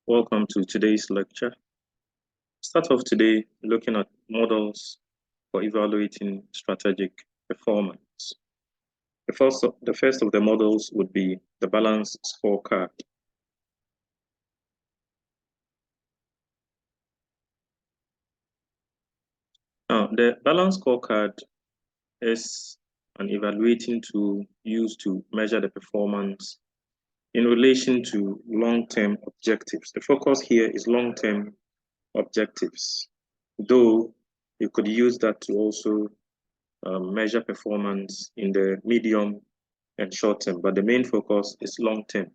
Welcome to today's lecture. Start off today looking at models for evaluating strategic performance. The first of the models would be the balanced scorecard. Now, the balanced scorecard is an evaluating tool used to measure the performance in relation to long-term objectives. The focus here is long-term objectives, though you could use that to also measure performance in the medium and short term, but the main focus is long term.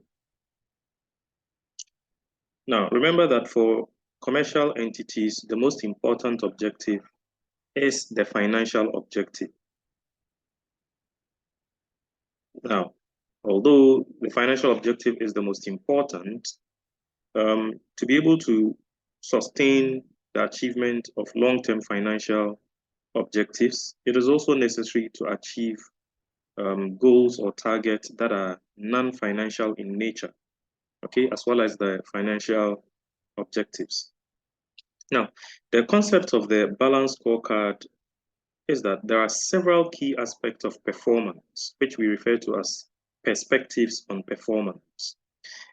Now, remember that for commercial entities, the most important objective is the financial objective. Now, although the financial objective is the most important, to be able to sustain the achievement of long-term financial objectives, it is also necessary to achieve goals or targets that are non-financial in nature, okay, as well as the financial objectives. Now, the concept of the balanced scorecard is that there are several key aspects of performance, which we refer to as perspectives on performance.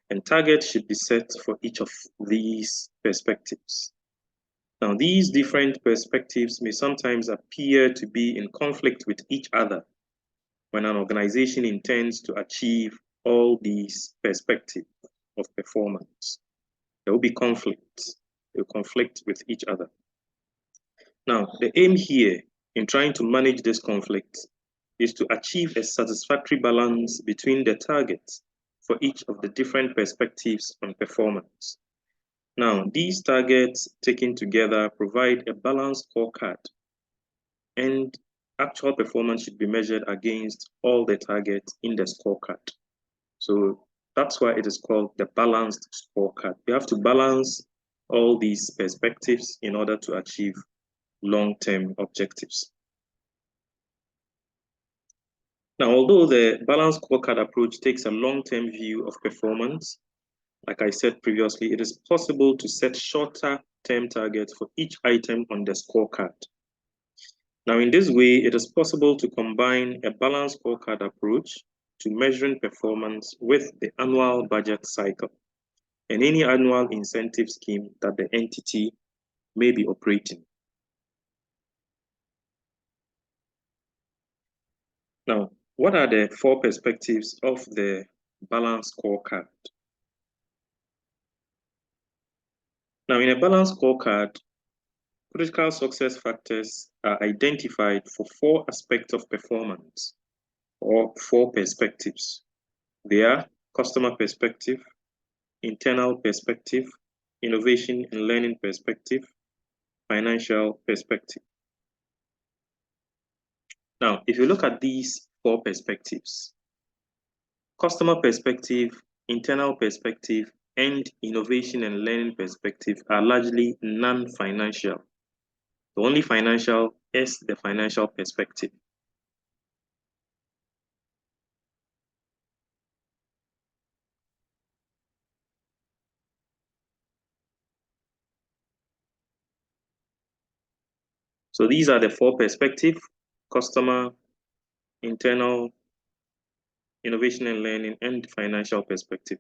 And targets should be set for each of these perspectives. Now, these different perspectives may sometimes appear to be in conflict with each other when an organization intends to achieve all these perspectives of performance. There will be conflicts. They will conflict with each other. Now, the aim here in trying to manage this conflict is to achieve a satisfactory balance between the targets for each of the different perspectives on performance. Now, these targets taken together provide a balanced scorecard, and actual performance should be measured against all the targets in the scorecard. So that's why it is called the balanced scorecard. You have to balance all these perspectives in order to achieve long-term objectives. Now, although the balanced scorecard approach takes a long-term view of performance, like I said previously, it is possible to set shorter-term targets for each item on the scorecard. Now, in this way, it is possible to combine a balanced scorecard approach to measuring performance with the annual budget cycle and any annual incentive scheme that the entity may be operating. Now, what are the four perspectives of the balanced scorecard? Now, in a balanced scorecard, critical success factors are identified for four aspects of performance or four perspectives. They are customer perspective, internal perspective, innovation and learning perspective, financial perspective. Now, if you look at these four perspectives, customer perspective, internal perspective, and innovation and learning perspective are largely non-financial. The only financial is the financial perspective. So these are the four perspectives: customer, internal, innovation and learning, and financial perspective.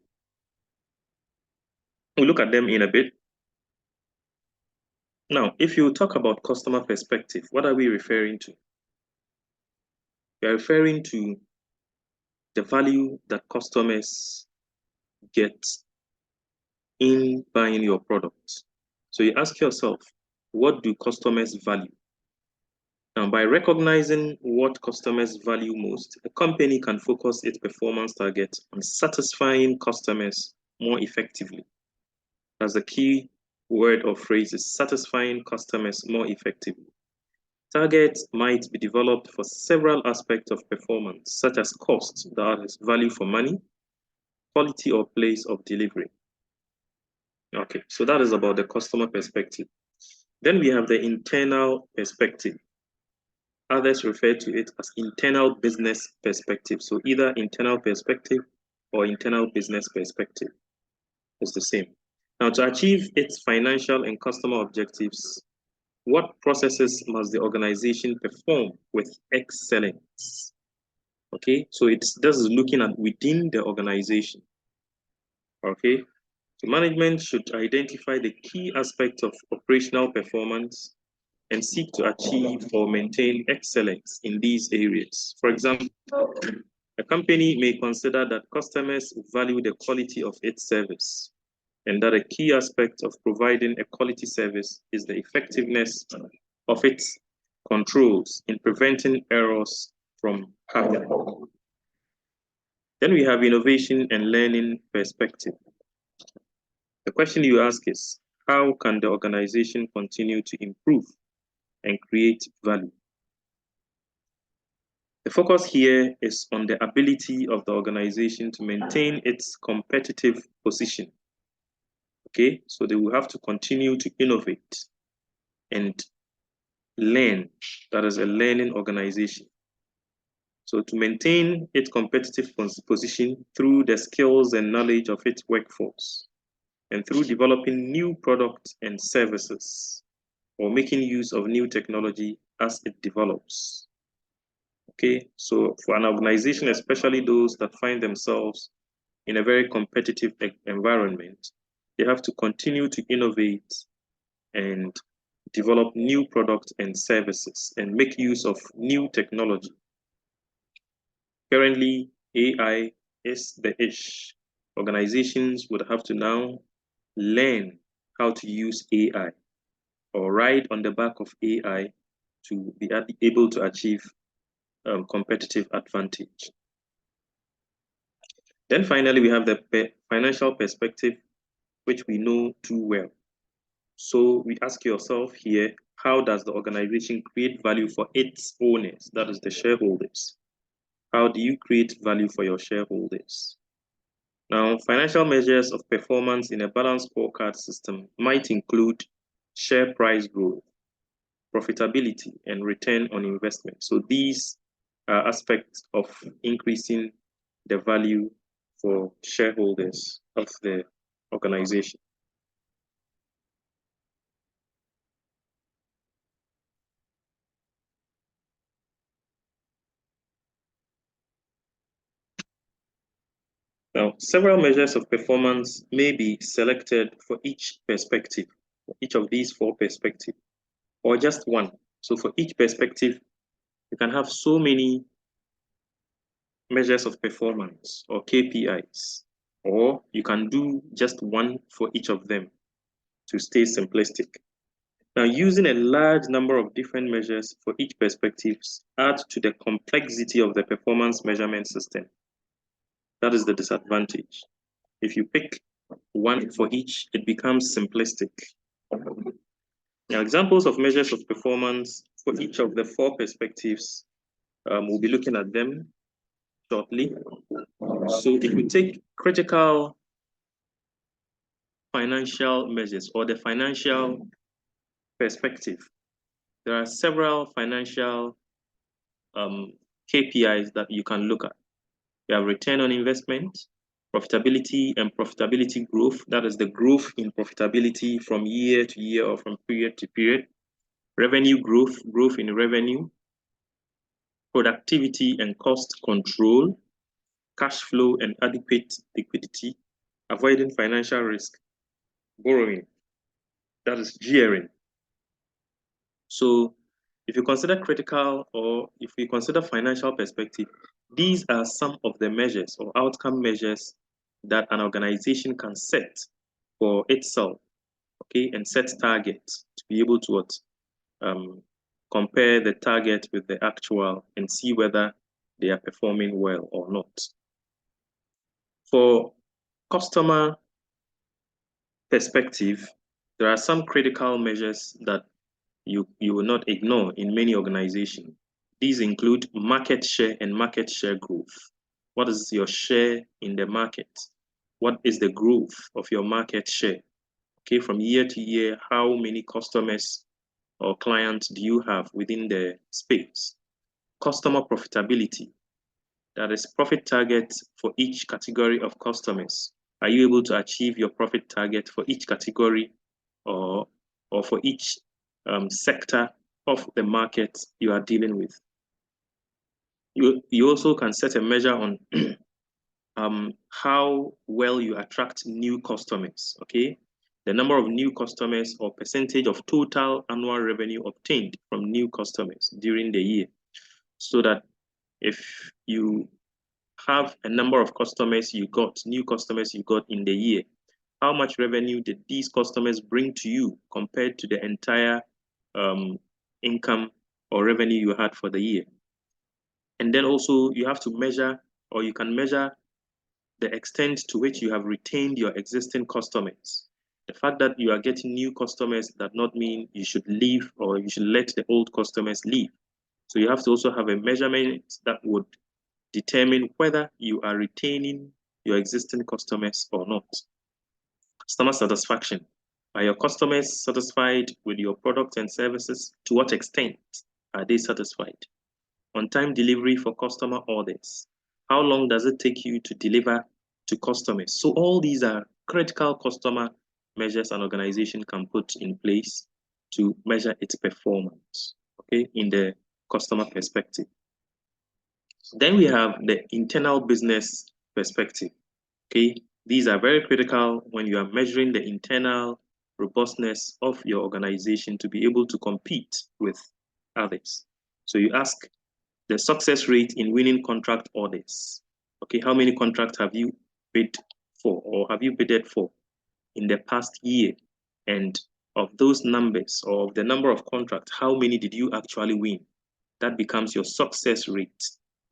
We'll look at them in a bit. Now, if you talk about customer perspective, what are we referring to? We are referring to the value that customers get in buying your products. So you ask yourself, what do customers value? Now, by recognizing what customers value most, a company can focus its performance target on satisfying customers more effectively. That's the key word or phrase, is satisfying customers more effectively. Targets might be developed for several aspects of performance, such as cost, that is value for money, quality or place of delivery. Okay, so that is about the customer perspective. Then we have the internal perspective. Others refer to it as internal business perspective. So either internal perspective or internal business perspective is the same. Now, to achieve its financial and customer objectives, what processes must the organization perform with excellence? Okay, so this is looking at within the organization. Okay, so management should identify the key aspects of operational performance and seek to achieve or maintain excellence in these areas. For example, a company may consider that customers value the quality of its service, and that a key aspect of providing a quality service is the effectiveness of its controls in preventing errors from happening. Then we have innovation and learning perspective. The question you ask is, how can the organization continue to improve and create value? The focus here is on the ability of the organization to maintain its competitive position. Okay, so they will have to continue to innovate and learn. That is a learning organization. So to maintain its competitive position through the skills and knowledge of its workforce, and through developing new products and services, or making use of new technology as it develops. Okay, so for an organization, especially those that find themselves in a very competitive environment, they have to continue to innovate and develop new products and services and make use of new technology. Currently, AI is the ish. Organizations would have to now learn how to use AI or ride on the back of AI to be able to achieve competitive advantage. Then finally, we have the financial perspective, which we know too well. So we ask yourself here, how does the organization create value for its owners, that is the shareholders? How do you create value for your shareholders? Now, financial measures of performance in a balanced scorecard system might include share price growth, profitability, and return on investment. So these are aspects of increasing the value for shareholders of the organization. Now, several measures of performance may be selected for each perspective, each of these four perspectives, or just one. So for each perspective, you can have so many measures of performance or KPIs, or you can do just one for each of them to stay simplistic. Now, using a large number of different measures for each perspective adds to the complexity of the performance measurement system. That is the disadvantage. If you pick one for each, it becomes simplistic. Now, examples of measures of performance for each of the four perspectives, we'll be looking at them shortly. So if we take critical financial measures or the financial perspective, there are several financial KPIs that you can look at. You have return on investment, profitability and profitability growth. That is the growth in profitability from year to year or from period to period. Revenue growth, growth in revenue, productivity and cost control, cash flow and adequate liquidity, avoiding financial risk, borrowing, that is gearing. So if you consider critical or if you consider financial perspective, these are some of the measures or outcome measures that an organization can set for itself, okay, and set targets to be able to compare the target with the actual and see whether they are performing well or not. For customer perspective, there are some critical measures that you will not ignore in many organizations. These include market share and market share growth. What is your share in the market? What is the growth of your market share? Okay, from year to year, how many customers or clients do you have within the space? Customer profitability, that is profit targets for each category of customers Are you able to achieve your profit target for each category or for each sector of the market you are dealing with? You also can set a measure on how well you attract new customers, okay? The number of new customers or percentage of total annual revenue obtained from new customers during the year. So that if you have a number of customers you got, new customers you got in the year, how much revenue did these customers bring to you compared to the entire income or revenue you had for the year? And then also you have to measure, or you can measure, the extent to which you have retained your existing customers. The fact that you are getting new customers does not mean you should leave or you should let the old customers leave. So you have to also have a measurement that would determine whether you are retaining your existing customers or not. Customer satisfaction. Are your customers satisfied with your products and services? To what extent are they satisfied? On-time delivery for customer orders. How long does it take you to deliver to customers? So all these are critical customer measures an organization can put in place to measure its performance, okay, in the customer perspective. Then we have the internal business perspective, okay? These are very critical when you are measuring the internal robustness of your organization to be able to compete with others. So you ask the success rate in winning contract orders. Okay, how many contracts have you bid for or have you bidded for in the past year? And of those numbers or of the number of contracts, how many did you actually win? That becomes your success rate.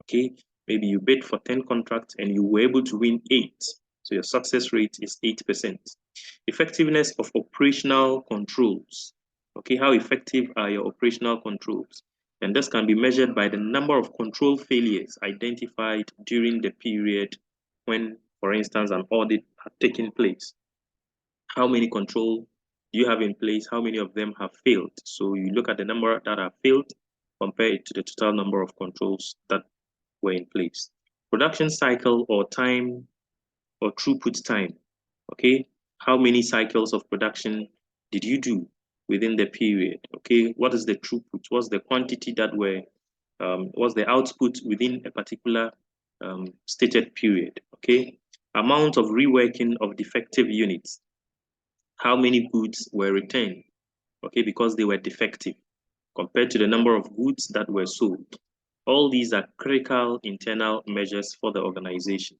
Okay, maybe you bid for 10 contracts and you were able to win 8. So your success rate is 8%. Effectiveness of operational controls. Okay, how effective are your operational controls? And this can be measured by the number of control failures identified during the period when, for instance, an audit had taken place. How many control do you have in place? How many of them have failed? So you look at the number that have failed, compare it to the total number of controls that were in place. Production cycle or time or throughput time. Okay, how many cycles of production did you do within the period? Okay, what is the throughput? What's the quantity that were, what's the output within a particular stated period? Okay, amount of reworking of defective units. How many goods were returned? Okay, because they were defective compared to the number of goods that were sold. All these are critical internal measures for the organization.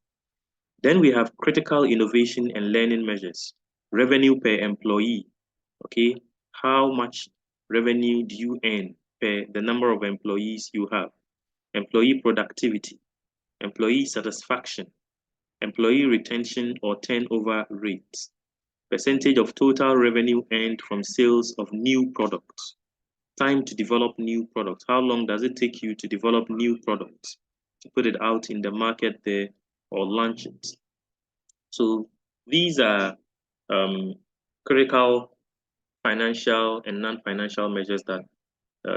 Then we have critical innovation and learning measures. Revenue per employee. Okay, how much revenue do you earn per the number of employees you have? Employee productivity, employee satisfaction, employee retention or turnover rate, percentage of total revenue earned from sales of new products, time to develop new products. How long does it take you to develop new products, to put it out in the market there or launch it? So these are critical financial and non-financial measures that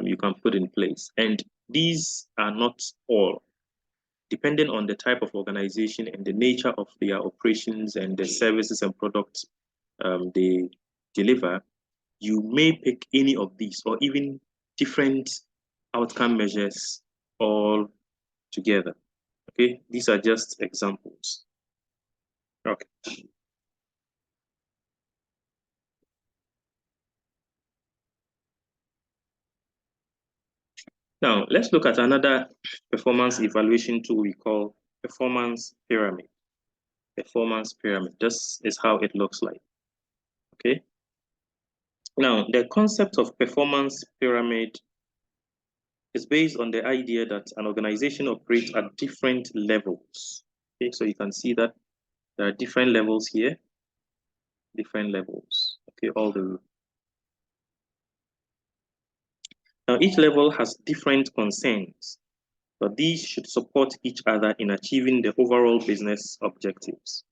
you can put in place. And these are not all. Depending on the type of organization and the nature of their operations and the services and products they deliver, you may pick any of these or even different outcome measures all together. Okay, these are just examples. Okay. Now, let's look at another performance evaluation tool we call performance pyramid. Performance pyramid. This is how it looks like. Okay. Now, the concept of performance pyramid is based on the idea that an organization operates at different levels. Okay, so you can see that there are different levels here. Different levels. Okay, all the. Now, each level has different concerns, but these should support each other in achieving the overall business objectives.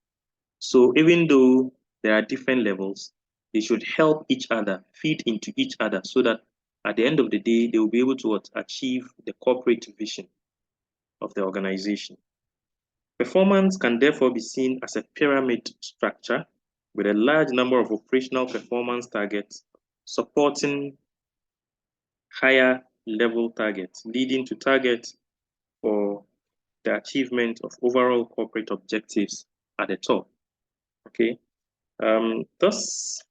So even though there are different levels, they should help each other, feed into each other, so that at the end of the day, they will be able to achieve the corporate vision of the organization. Performance can therefore be seen as a pyramid structure with a large number of operational performance targets supporting higher level targets, leading to targets for the achievement of overall corporate objectives at the top. Okay. Thus,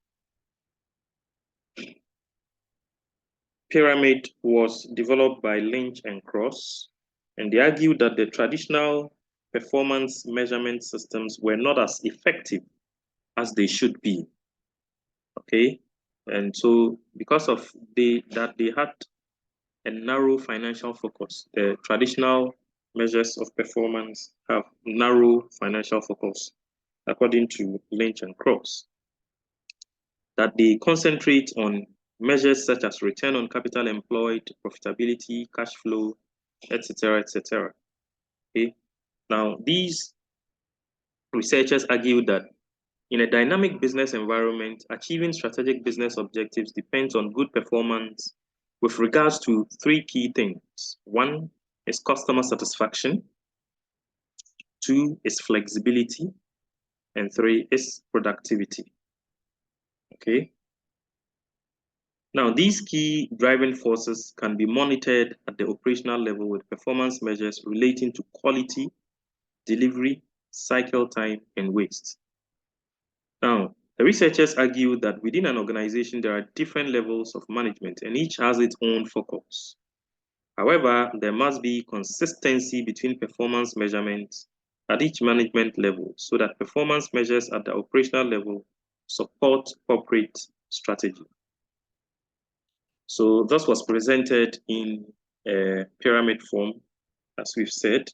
pyramid was developed by Lynch and Cross, and they argued that the traditional performance measurement systems were not as effective as they should be. Okay, and so because of that they had a narrow financial focus, the traditional measures of performance have narrow financial focus, according to Lynch and Cross, that they concentrate on measures such as return on capital employed, profitability, cash flow, etc., etc. Okay. Now, these researchers argue that in a dynamic business environment, achieving strategic business objectives depends on good performance with regards to three key things. One is customer satisfaction, two is flexibility, and three is productivity. Okay. Now, these key driving forces can be monitored at the operational level with performance measures relating to quality, delivery, cycle time, and waste. Now, the researchers argue that within an organization, there are different levels of management and each has its own focus. However, there must be consistency between performance measurements at each management level so that performance measures at the operational level support corporate strategy. So this was presented in a pyramid form, as we've said.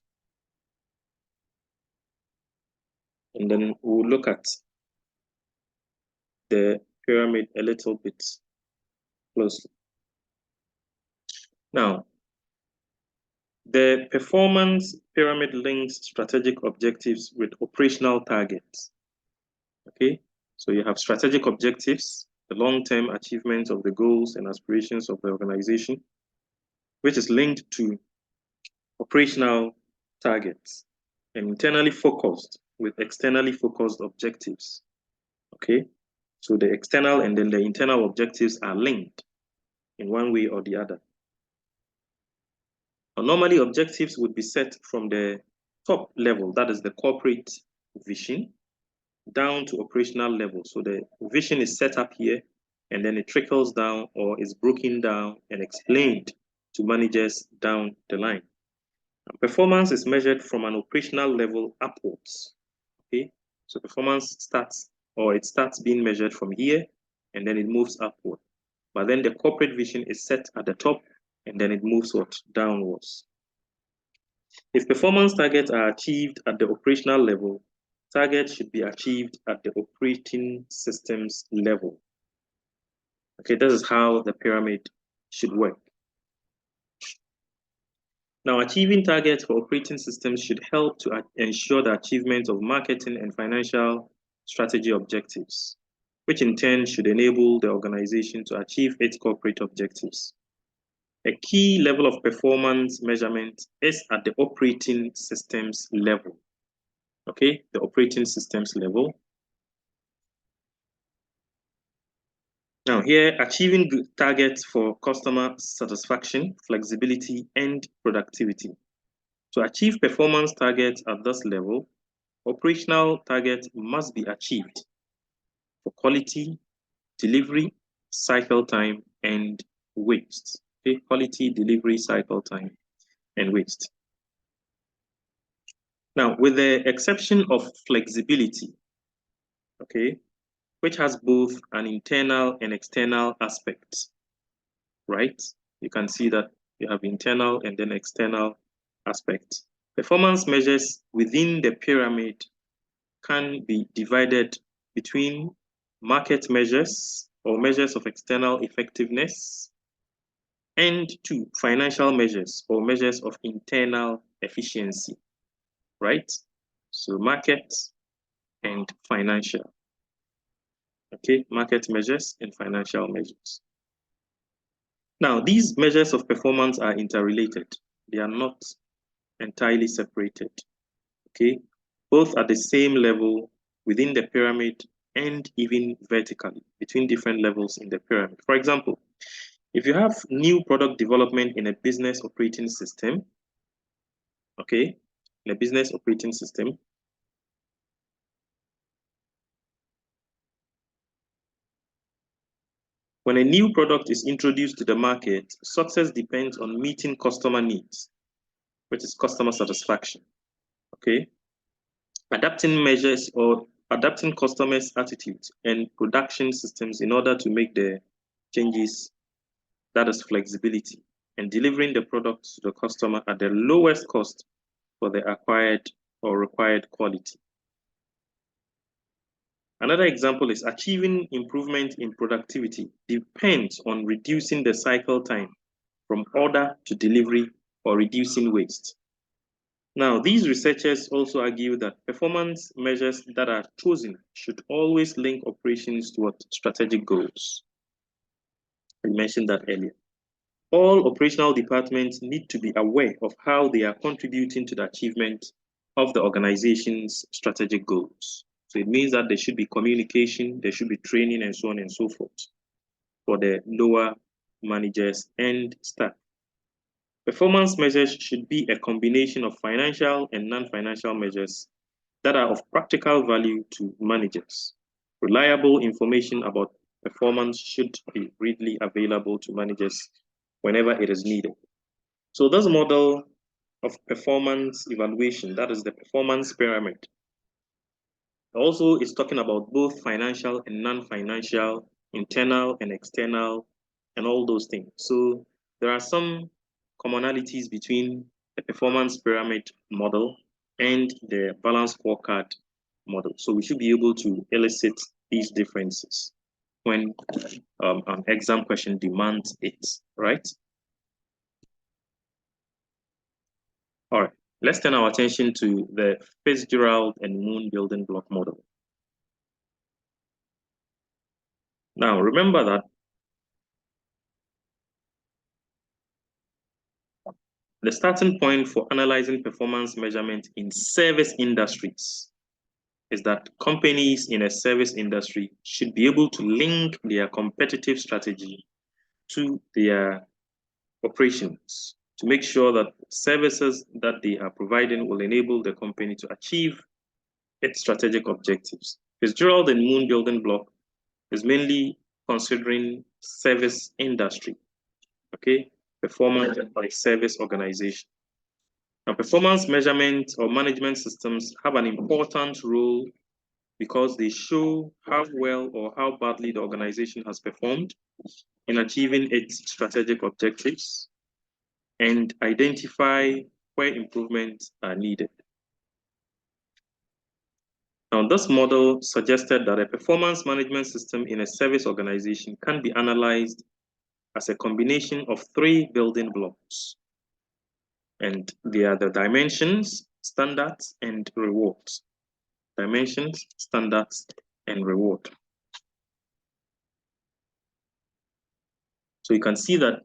And then we'll look at the pyramid a little bit closely. Now, the performance pyramid links strategic objectives with operational targets. Okay, so you have strategic objectives, the long-term achievements of the goals and aspirations of the organization, which is linked to operational targets and internally focused with externally focused objectives. Okay, so the external and then the internal objectives are linked in one way or the other. Now, normally, objectives would be set from the top level, that is the corporate vision, down to operational level. So the vision is set up here, and then it trickles down or is broken down and explained to managers down the line. And performance is measured from an operational level upwards. Okay, so performance starts being measured from here, and then it moves upward. But then the corporate vision is set at the top, and then it moves downwards. If performance targets are achieved at the operational level, targets should be achieved at the operating systems level. Okay, this is how the pyramid should work. Now, achieving targets for operating systems should help to ensure the achievement of marketing and financial strategy objectives, which in turn should enable the organization to achieve its corporate objectives. A key level of performance measurement is at the operating systems level. Okay, the operating systems level. Now here, achieving targets for customer satisfaction, flexibility, and productivity. To achieve performance targets at this level, operational targets must be achieved for quality, delivery, cycle time, and waste. Okay, quality, delivery, cycle time, and waste. Now, with the exception of flexibility, okay, which has both an internal and external aspect, right? You can see that you have internal and then external aspects. Performance measures within the pyramid can be divided between market measures or measures of external effectiveness and two, financial measures or measures of internal efficiency, right? So market and financial. Okay, market measures and financial measures. Now, these measures of performance are interrelated. They are not entirely separated. okay, both at the same level within the pyramid and even vertically between different levels in the pyramid. For example, if you have new product development in a business operating system, okay, in a business operating system, when a new product is introduced to the market, success depends on meeting customer needs, which is customer satisfaction, okay? Adapting measures or adapting customers' attitudes and production systems in order to make the changes, that is flexibility, and delivering the product to the customer at the lowest cost for the acquired or required quality. Another example is achieving improvement in productivity depends on reducing the cycle time from order to delivery or reducing waste. Now, these researchers also argue that performance measures that are chosen should always link operations to strategic goals. I mentioned that earlier. All operational departments need to be aware of how they are contributing to the achievement of the organization's strategic goals. So it means that there should be communication, there should be training, and so on and so forth for the lower managers and staff. Performance measures should be a combination of financial and non-financial measures that are of practical value to managers. Reliable information about performance should be readily available to managers whenever it is needed. So this model of performance evaluation, that is the performance pyramid, also is talking about both financial and non-financial, internal and external, and all those things. So there are some commonalities between the performance pyramid model and the balanced scorecard model. So we should be able to elicit these differences when an exam question demands it, right? All right, let's turn our attention to the Fitzgerald and Moon building block model. Now, remember that the starting point for analyzing performance measurement in service industries is that companies in a service industry should be able to link their competitive strategy to their operations to make sure that services that they are providing will enable the company to achieve its strategic objectives. Fitzgerald and Moon building block is mainly considering service industry, okay? Performance by service organization. Now, performance measurement or management systems have an important role because they show how well or how badly the organization has performed in achieving its strategic objectives and identify where improvements are needed. Now, this model suggested that a performance management system in a service organization can be analyzed as a combination of three building blocks. And they are the dimensions, standards, and rewards. Dimensions, standards, and reward. So you can see that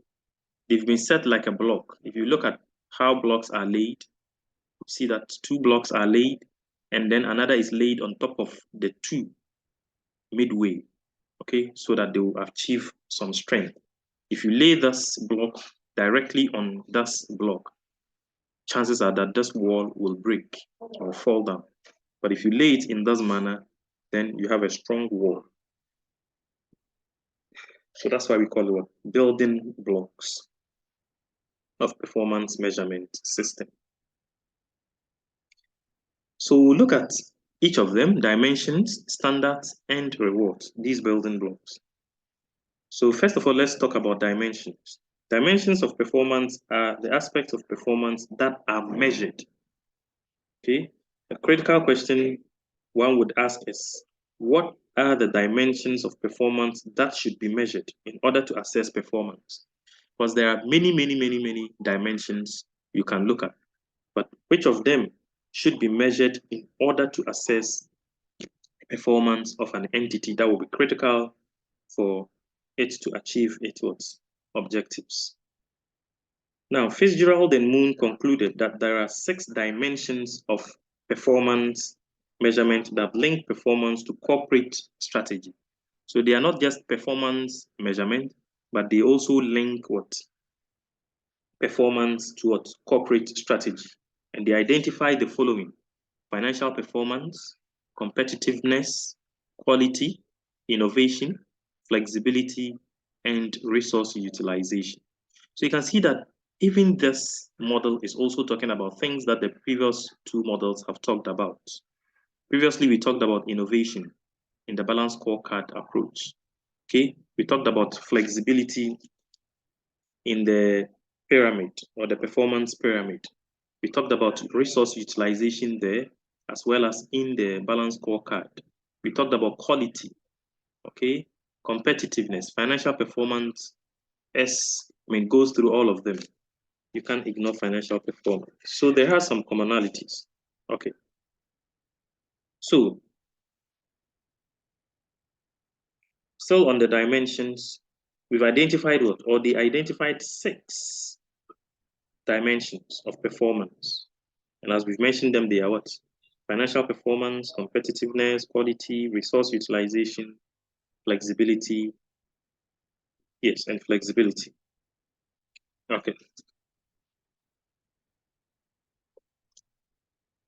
they've been set like a block. If you look at how blocks are laid, you see that two blocks are laid, and then another is laid on top of the two midway, okay, so that they will achieve some strength. If you lay this block directly on this block, chances are that this wall will break or fall down. But if you lay it in this manner, then you have a strong wall. So that's why we call it what? Building blocks of performance measurement system. So we'll look at each of them, dimensions, standards, and rewards, these building blocks. So first of all, let's talk about dimensions. Dimensions of performance are the aspects of performance that are measured. Okay, a critical question one would ask is, what are the dimensions of performance that should be measured in order to assess performance? Because there are many dimensions you can look at, but which of them should be measured in order to assess performance of an entity that will be critical for it to achieve its objectives? Now, Fitzgerald and Moon concluded that there are 6 dimensions of performance measurement that link performance to corporate strategy. So they are not just performance measurement, but they also link what performance to what corporate strategy. And they identify the following: financial performance, competitiveness, quality, innovation, flexibility, and resource utilization. So you can see that even this model is also talking about things that the previous two models have talked about. Previously, we talked about innovation in the balanced scorecard approach. Okay, we talked about flexibility in the pyramid or the performance pyramid. We talked about resource utilization there, as well as in the balanced scorecard. We talked about quality, okay, competitiveness, financial performance. Goes through all of them. You can't ignore financial performance. So there are some commonalities. Okay. So still on the dimensions, we've identified what? Or they identified 6 dimensions of performance. And as we've mentioned them, they are what? Financial performance, competitiveness, quality, resource utilization, flexibility. Yes, and flexibility. Okay.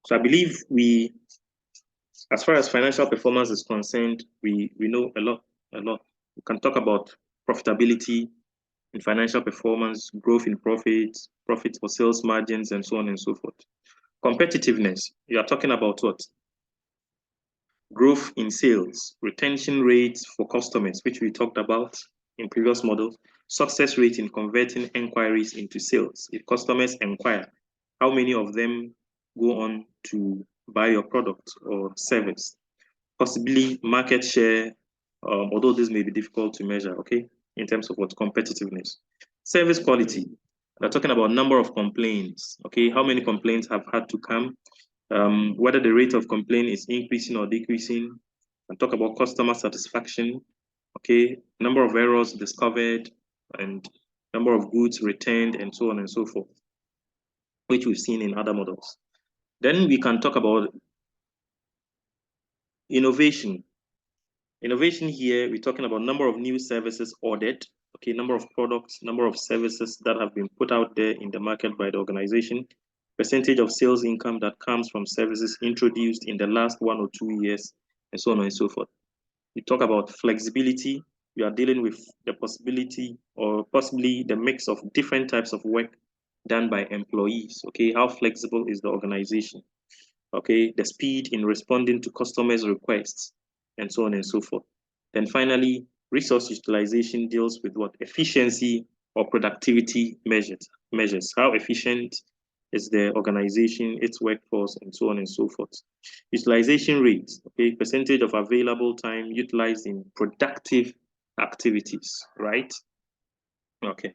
So I believe as far as financial performance is concerned, we know a lot. We can talk about profitability in financial performance, growth in profits, profits for sales margins, and so on and so forth. Competitiveness, you are talking about what? Growth in sales, retention rates for customers, which we talked about in previous models, success rate in converting inquiries into sales. If customers inquire, how many of them go on to buy your product or service? Possibly market share, although this may be difficult to measure, okay, in terms of what competitiveness. Service quality, we're talking about number of complaints, okay, how many complaints have had to come, whether the rate of complaint is increasing or decreasing, and talk about customer satisfaction, okay, number of errors discovered, and number of goods returned, and so on and so forth, which we've seen in other models. Then we can talk about innovation. Innovation here, we're talking about number of new services ordered, okay, number of products, number of services that have been put out there in the market by the organization, percentage of sales income that comes from services introduced in the last 1 or 2 years, and so on and so forth. We talk about flexibility. We are dealing with the possibility or possibly the mix of different types of work done by employees, okay, how flexible is the organization, okay, the speed in responding to customers' requests, and so on and so forth. Then finally, resource utilization deals with what? Efficiency or productivity measures. How efficient is the organization, its workforce, and so on and so forth. Utilization rates, okay, percentage of available time utilized in productive activities, right? Okay.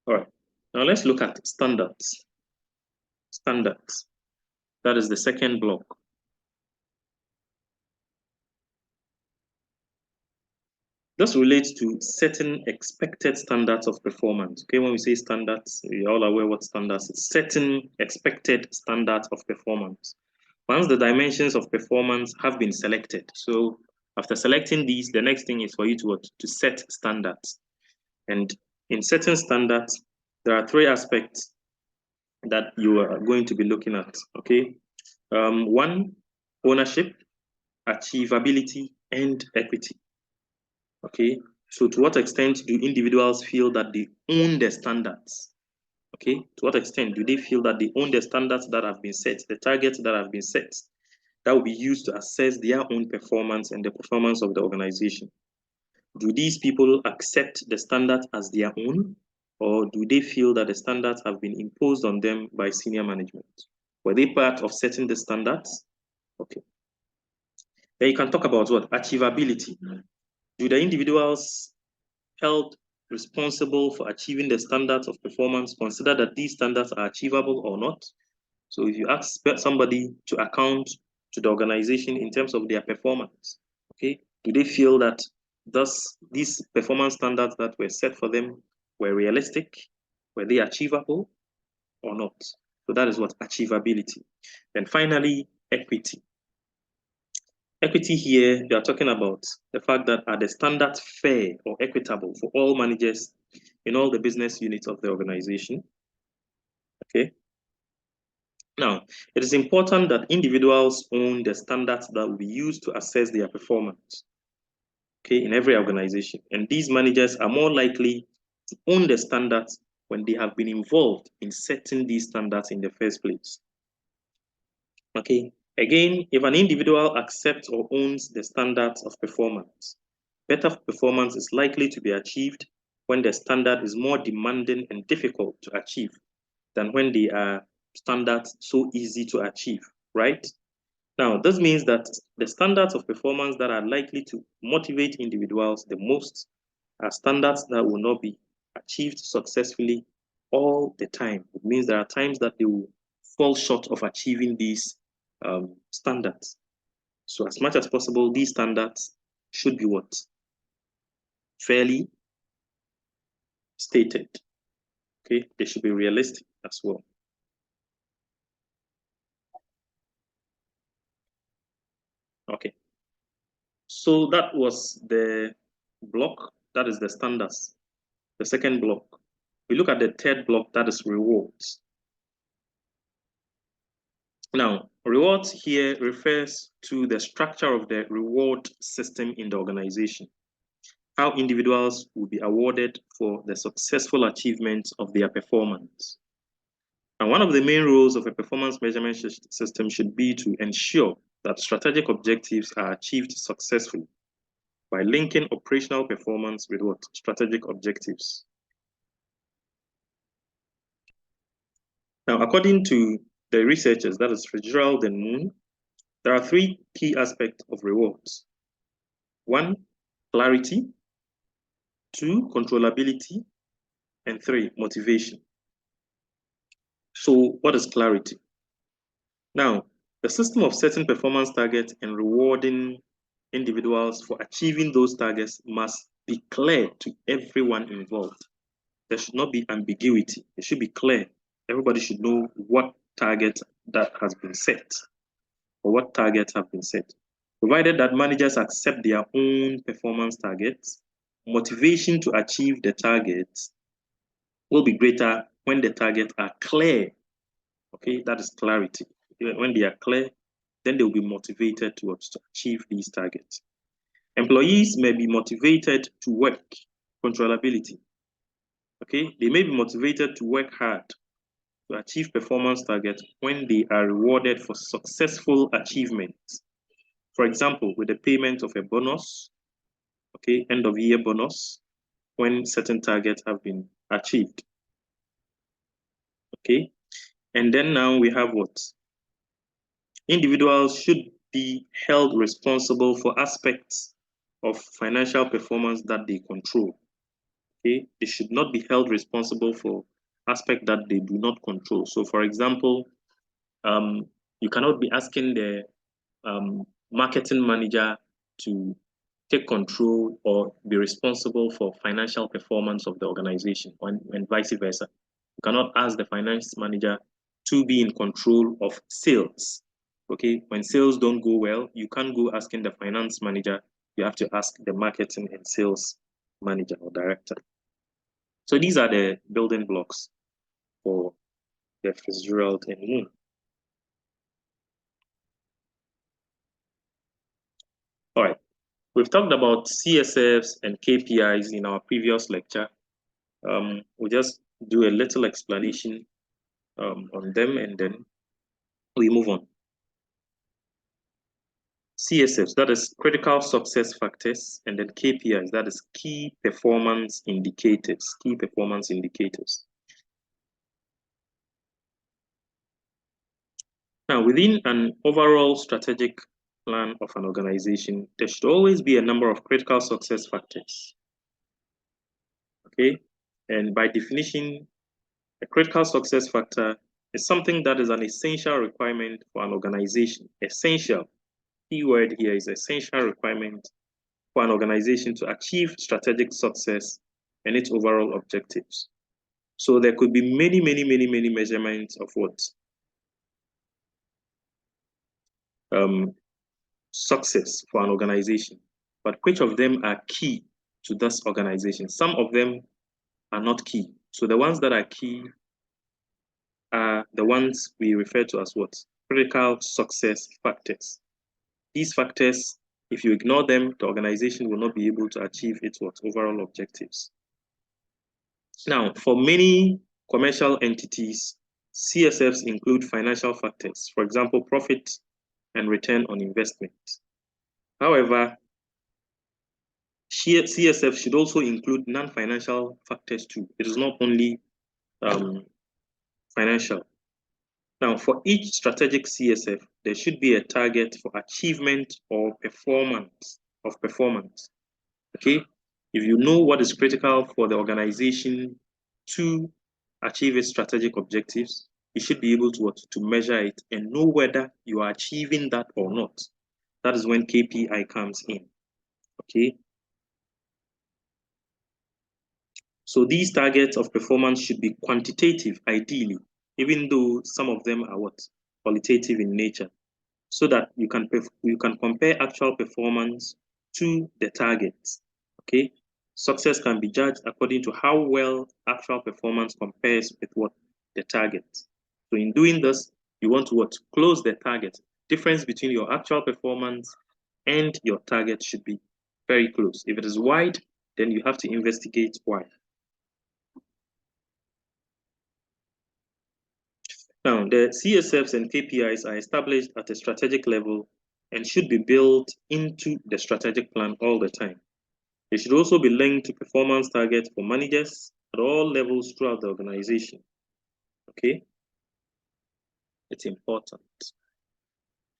All right. Now let's look at standards. Standards. That is the second block. This relates to certain expected standards of performance. Okay, when we say standards, we're all aware what standards is. Certain expected standards of performance. Once the dimensions of performance have been selected, so after selecting these, the next thing is for you to set standards. And in certain standards, there are 3 aspects that you are going to be looking at. Okay, 1, ownership, achievability, and equity. Okay, so to what extent do individuals feel that they own the standards? Okay, to what extent do they feel that they own the standards that have been set, the targets that have been set, that will be used to assess their own performance and the performance of the organization? Do these people accept the standards as their own, or do they feel that the standards have been imposed on them by senior management? Were they part of setting the standards? Okay. Then you can talk about what? Achievability. Do the individuals held responsible for achieving the standards of performance consider that these standards are achievable or not? So if you ask somebody to account to the organization in terms of their performance? Okay, do they feel that these performance standards that were set for them were realistic? Were they achievable or not? So that is what achievability. Then finally, equity. Equity here, we are talking about the fact that are the standards fair or equitable for all managers in all the business units of the organization. Okay. Now, it is important that individuals own the standards that will be used to assess their performance. Okay, in every organization. And these managers are more likely to own the standards when they have been involved in setting these standards in the first place. Okay, again, if an individual accepts or owns the standards of performance, better performance is likely to be achieved when the standard is more demanding and difficult to achieve than when they are standards so easy to achieve, right? Now, this means that the standards of performance that are likely to motivate individuals the most are standards that will not be achieved successfully all the time. It means there are times that they will fall short of achieving these standards. So as much as possible, these standards should be what? Fairly stated. Okay, they should be realistic as well. Okay, so that was the block, that is the standards. The second block. We look at the third block, that is rewards. Now, rewards here refers to the structure of the reward system in the organization, how individuals will be awarded for the successful achievement of their performance. And one of the main roles of a performance measurement system should be to ensure that strategic objectives are achieved successfully by linking operational performance with what? Strategic objectives. Now, according to the researchers, that is Fitzgerald and Moon, there are three key aspects of rewards. One, clarity. Two, controllability. And three, motivation. So what is clarity? Now, the system of setting performance targets and rewarding individuals for achieving those targets must be clear to everyone involved. There should not be ambiguity. It should be clear. Everybody should know what target that has been set or what targets have been set. Provided that managers accept their own performance targets, motivation to achieve the targets will be greater when the targets are clear. Okay, that is clarity. When they are clear, then they will be motivated to achieve these targets. Employees may be motivated to work, controllability. Okay, they may be motivated to work hard to achieve performance targets when they are rewarded for successful achievements. For example, with the payment of a bonus, okay, end of year bonus, when certain targets have been achieved. Okay, and then now we have what? Individuals should be held responsible for aspects of financial performance that they control. Okay, they should not be held responsible for aspects that they do not control. So, for example, you cannot be asking the marketing manager to take control or be responsible for financial performance of the organization, and vice versa. You cannot ask the finance manager to be in control of sales. Okay, when sales don't go well, you can't go asking the finance manager. You have to ask the marketing and sales manager or director. So these are the building blocks for the Fitzgerald and Moon. All right, we've talked about CSFs and KPIs in our previous lecture. We'll just do a little explanation on them and then we move on. CSFs, that is critical success factors, and then KPIs, that is key performance indicators, Now, within an overall strategic plan of an organization, there should always be a number of critical success factors. Okay, and by definition, a critical success factor is something that is an essential requirement for an organization. Essential. Key word here is essential requirement for an organization to achieve strategic success and its overall objectives. So there could be many measurements of what? Success for an organization. But which of them are key to this organization? Some of them are not key. So the ones that are key are the ones we refer to as what? Critical success factors. These factors, if you ignore them, the organization will not be able to achieve its what? Overall objectives. Now, for many commercial entities, CSFs include financial factors, for example, profit and return on investment. However, CSF should also include non-financial factors too. It is not only financial. Now, for each strategic CSF, there should be a target for achievement or performance. Okay, if you know what is critical for the organization to achieve its strategic objectives, you should be able to measure it and know whether you are achieving that or not. That is when KPI comes in. Okay. So these targets of performance should be quantitative, ideally, even though some of them are what? Qualitative in nature, so that you can compare actual performance to the targets. Okay, success can be judged according to how well actual performance compares with what? The target. So in doing this, you want to what? Close the target. Difference between your actual performance and your target should be very close. If it is wide, then you have to investigate why. Now, the CSFs and KPIs are established at a strategic level and should be built into the strategic plan all the time. They should also be linked to performance targets for managers at all levels throughout the organization. Okay? It's important.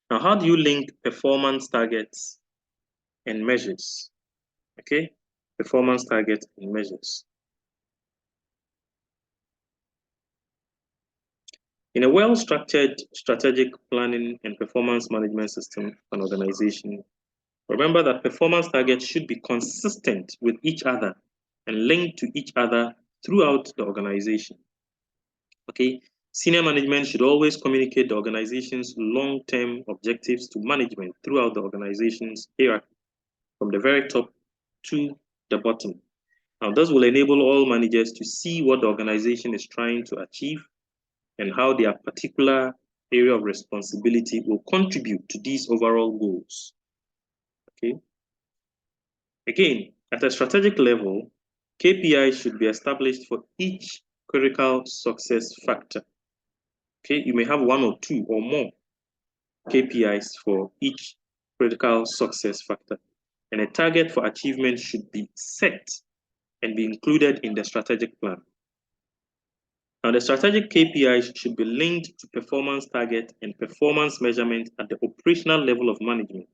Now, how do you link performance targets and measures? Okay? Performance targets and measures. In a well-structured strategic planning and performance management system and organization, remember that performance targets should be consistent with each other and linked to each other throughout the organization. Okay, senior management should always communicate the organization's long-term objectives to management throughout the organization's hierarchy, from the very top to the bottom. Now, this will enable all managers to see what the organization is trying to achieve and how their particular area of responsibility will contribute to these overall goals. Okay. Again, at a strategic level, KPIs should be established for each critical success factor. Okay, you may have one or two or more KPIs for each critical success factor, and a target for achievement should be set and be included in the strategic plan. Now, the strategic KPIs should be linked to performance target and performance measurement at the operational level of management.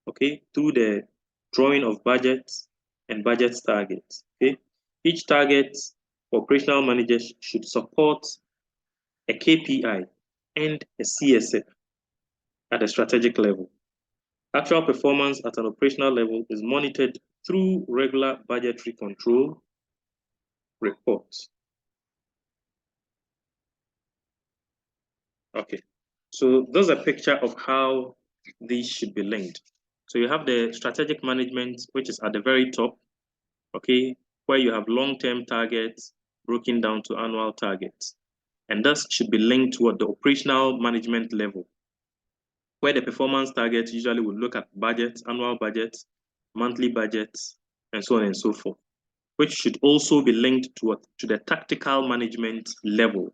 Okay, through the drawing of budgets and budget targets. Okay, each target operational managers should support a KPI and a CSF at a strategic level. Actual performance at an operational level is monitored through regular budgetary control reports. Okay, so there's a picture of how these should be linked. So you have the strategic management, which is at the very top, okay, where you have long-term targets broken down to annual targets. And thus should be linked to the operational management level, where the performance targets usually will look at budgets, annual budgets, monthly budgets, and so on and so forth, which should also be linked to the tactical management level.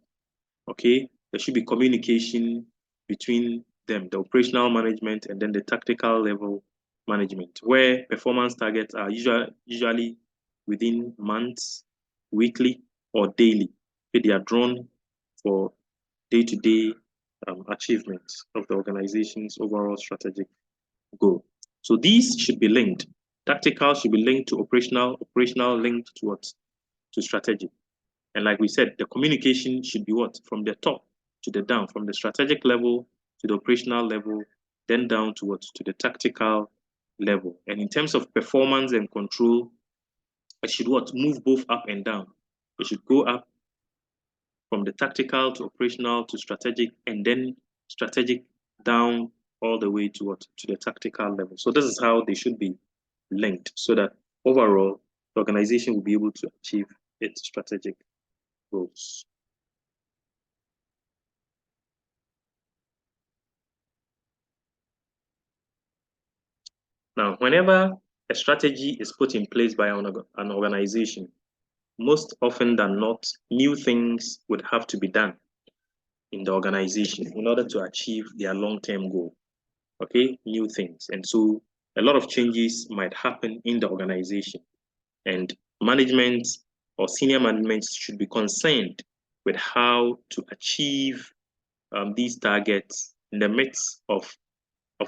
Okay, there should be communication between them, the operational management and then the tactical level management, where performance targets are usually within months, weekly, or daily. They are drawn for day-to-day achievements of the organization's overall strategic goal. So these should be linked. Tactical should be linked to operational linked to what? To strategic. And like we said, the communication should be what? From the top to the down, from the strategic level to the operational level, then down to what? To the tactical level. And in terms of performance and control, it should what? Move both up and down. It should go up from the tactical to operational to strategic, and then strategic down all the way to what? To the tactical level. So this is how they should be linked, so that overall the organization will be able to achieve its strategic goals. Now, whenever a strategy is put in place by an organization, most often than not, new things would have to be done in the organization in order to achieve their long-term goal. Okay, new things. And so a lot of changes might happen in the organization, and management or senior management should be concerned with how to achieve these targets in the midst of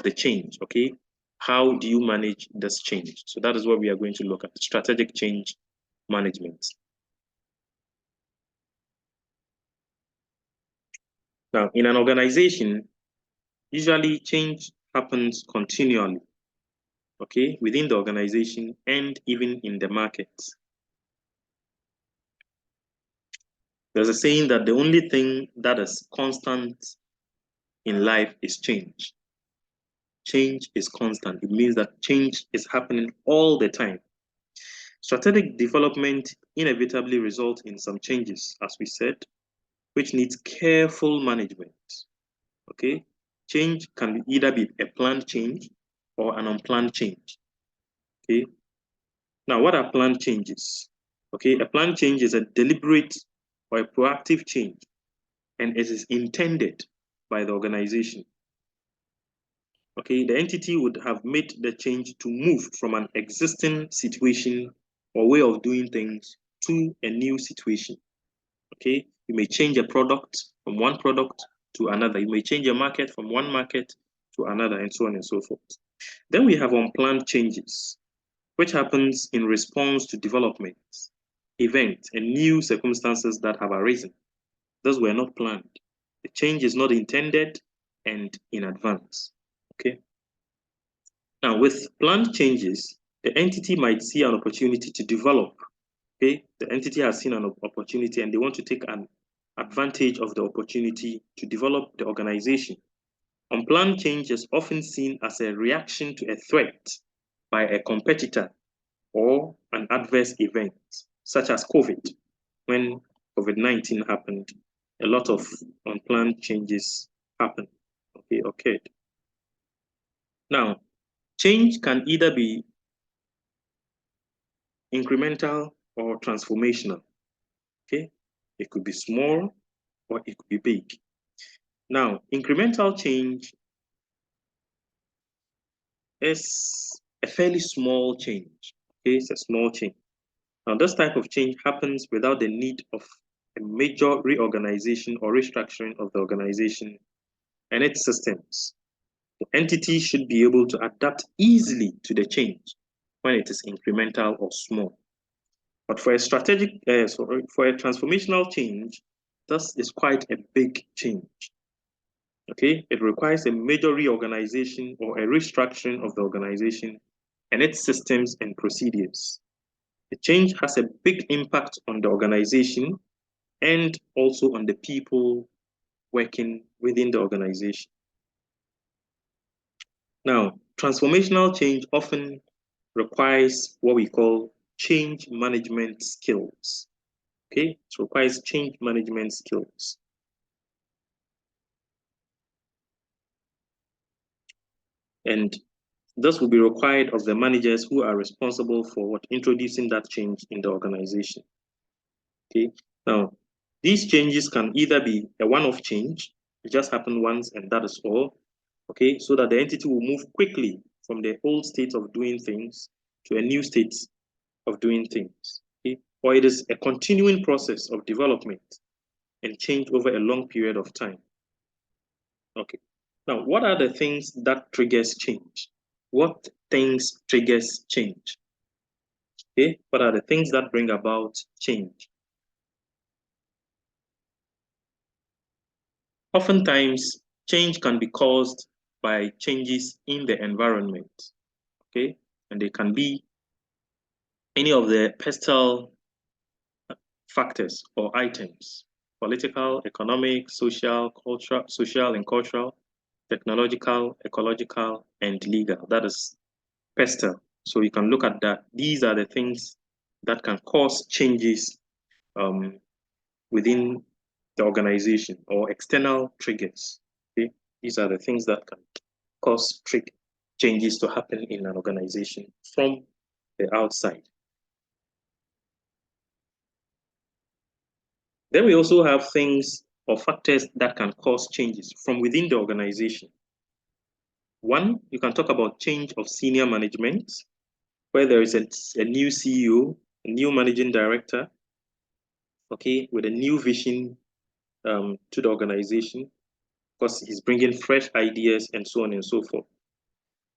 the change. Okay, how do you manage this change? So that is what we are going to look at: strategic change management. Now, in an organization, usually change happens continually, okay, within the organization and even in the market. There's a saying that the only thing that is constant in life is change. Change is constant. It means that change is happening all the time. Strategic development inevitably results in some changes, as we said, which needs careful management. Okay, change can either be a planned change or an unplanned change. Okay, now what are planned changes? Okay, a planned change is a deliberate or a proactive change, and it is intended by the organization. Okay, the entity would have made the change to move from an existing situation or way of doing things to a new situation. Okay, you may change a product from one product to another. You may change a market from one market to another, and so on and so forth. Then we have unplanned changes, which happens in response to developments, events, and new circumstances that have arisen. Those were not planned. The change is not intended and in advance. Okay. Now, with planned changes, the entity might see an opportunity to develop. Okay, the entity has seen an opportunity and they want to take an advantage of the opportunity to develop the organization. Unplanned change is often seen as a reaction to a threat by a competitor or an adverse event, such as COVID. When COVID-19 happened, a lot of unplanned changes happened, okay, occurred. Now, change can either be incremental or transformational. Okay, it could be small or it could be big. Now, incremental change is a fairly small change. Okay, it's a small change. Now, this type of change happens without the need of a major reorganization or restructuring of the organization and its systems. The entity should be able to adapt easily to the change when it is incremental or small. But for a for a transformational change, this is quite a big change. Okay, it requires a major reorganization or a restructuring of the organization and its systems and procedures. The change has a big impact on the organization and also on the people working within the organization. Now, transformational change often requires what we call change management skills. Okay, it requires change management skills. And this will be required of the managers who are responsible for introducing that change in the organization. Okay, now these changes can either be a one-off change, it just happened once and that is all. Okay, so that the entity will move quickly from the old state of doing things to a new state of doing things. Okay, or it is a continuing process of development and change over a long period of time. Okay, now what are the things that triggers change? What things triggers change? Okay, what are the things that bring about change? Oftentimes, change can be caused by changes in the environment, okay? And they can be any of the pestle factors or items: political, economic, social and cultural, technological, ecological, and legal. That is pestle. So you can look at that. These are the things that can cause changes um, within the organization, or external triggers. Okay? These are the things that can cause changes to happen in an organization from the outside. Then we also have things or factors that can cause changes from within the organization. One, you can talk about change of senior management, where there is a new CEO, a new managing director, okay, with a new vision to the organization, because he's bringing fresh ideas and so on and so forth.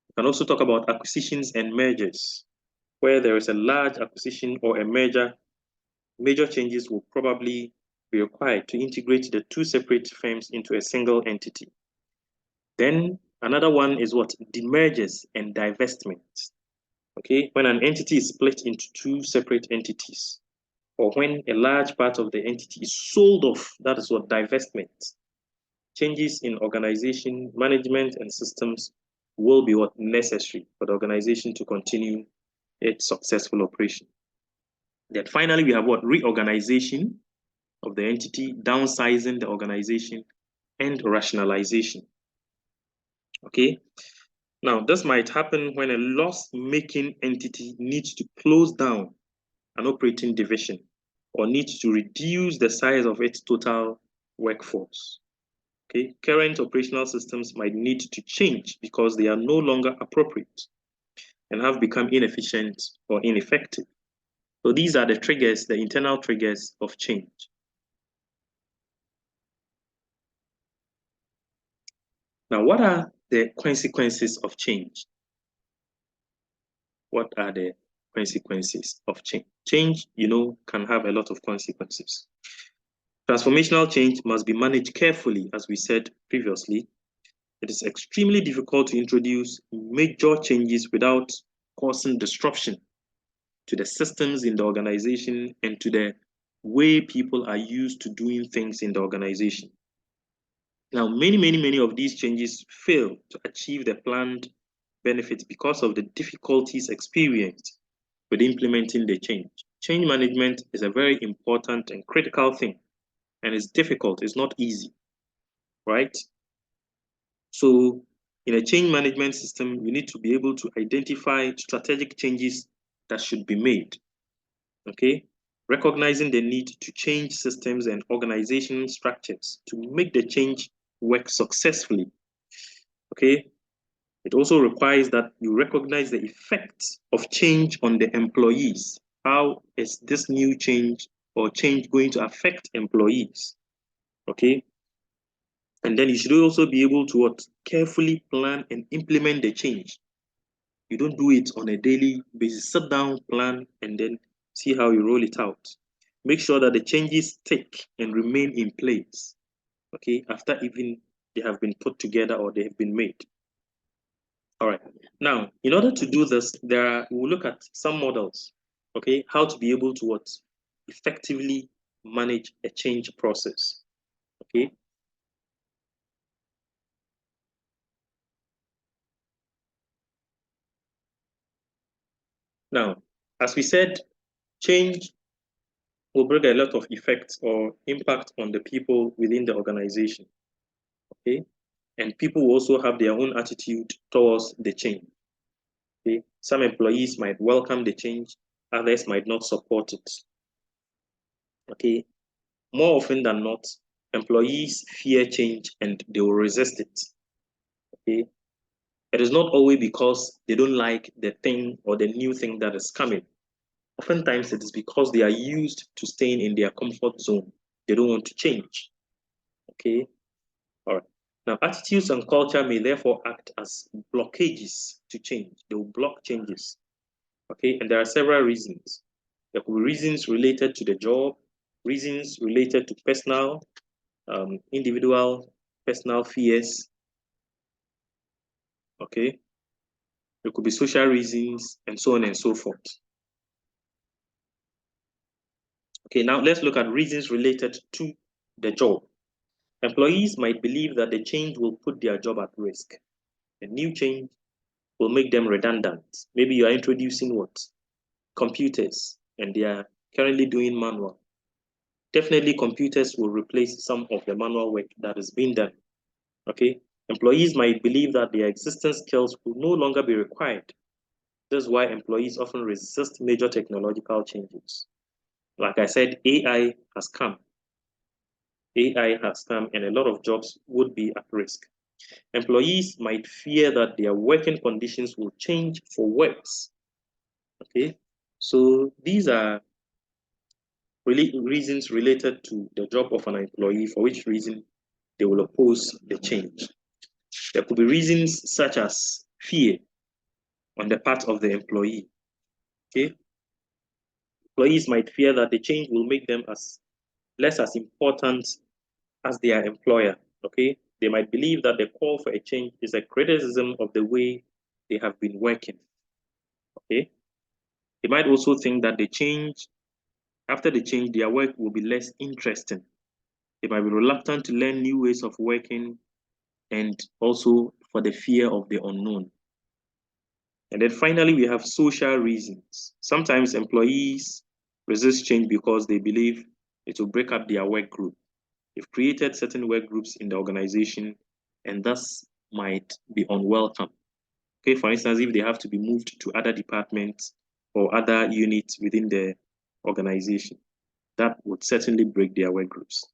You can also talk about acquisitions and mergers, where there is a large acquisition or a merger. Major changes will probably be required to integrate the two separate firms into a single entity. Then another one is what? Demergers and divestments. Okay, when an entity is split into two separate entities, or when a large part of the entity is sold off, that is what divestment. Changes in organization, management, and systems will be what necessary for the organization to continue its successful operation. Then finally, we have what? Reorganization of the entity, downsizing the organization, and rationalization. Okay, now this might happen when a loss-making entity needs to close down an operating division or needs to reduce the size of its total workforce. Okay, current operational systems might need to change because they are no longer appropriate and have become inefficient or ineffective. So these are the triggers, the internal triggers of change. Now, what are the consequences of change? What are the consequences of change? Change, can have a lot of consequences. Transformational change must be managed carefully, as we said previously. It is extremely difficult to introduce major changes without causing disruption to the systems in the organization and to the way people are used to doing things in the organization. Now, many of these changes fail to achieve the planned benefits because of the difficulties experienced with implementing the change. Change management is a very important and critical thing, and it's difficult, it's not easy, right? So in a change management system, you need to be able to identify strategic changes that should be made, okay? Recognizing the need to change systems and organizational structures to make the change work successfully, okay? It also requires that you recognize the effects of change on the employees. How is this new change or change going to affect employees? Okay. And then you should also be able to carefully plan and implement the change. You don't do it on a daily basis. Sit down, plan, and then see how you roll it out. Make sure that the changes stick and remain in place. Okay, after even they have been put together or they have been made. All right. Now, in order to do this, we'll look at some models, okay, how to be able to effectively manage a change process, okay? Now, as we said, change will bring a lot of effects or impact on the people within the organization, okay? And people will also have their own attitude towards the change, okay? Some employees might welcome the change, others might not support it, okay? More often than not, employees fear change and they will resist it, okay? It is not always because they don't like the thing or the new thing that is coming. Oftentimes, it is because they are used to staying in their comfort zone. They don't want to change. Okay? All right. Now, attitudes and culture may therefore act as blockages to change. They will block changes. Okay? And there are several reasons. There could be reasons related to the job, reasons related to personal, individual personal fears. Okay. There could be social reasons and so on and so forth. Okay, now let's look at reasons related to the job. Employees might believe that the change will put their job at risk. A new change will make them redundant. Maybe you are introducing what? Computers, and they are currently doing manual. Definitely computers will replace some of the manual work that is being done. Okay, employees might believe that their existing skills will no longer be required. This is why employees often resist major technological changes. Like I said, AI has come. AI has come, and a lot of jobs would be at risk. Employees might fear that their working conditions will change for worse. Okay, so these are really reasons related to the job of an employee for which reason they will oppose the change. There could be reasons such as fear on the part of the employee. Okay, employees might fear that the change will make them as less as important as their employer. Okay, they might believe that the call for a change is a criticism of the way they have been working. Okay, they might also think that the change, after the change, their work will be less interesting. They might be reluctant to learn new ways of working and also for the fear of the unknown. And then finally, we have social reasons. Sometimes employees resist change because they believe it will break up their work group. They've created certain work groups in the organization and thus might be unwelcome. Okay, for instance, if they have to be moved to other departments or other units within the organization, that would certainly break their work groups.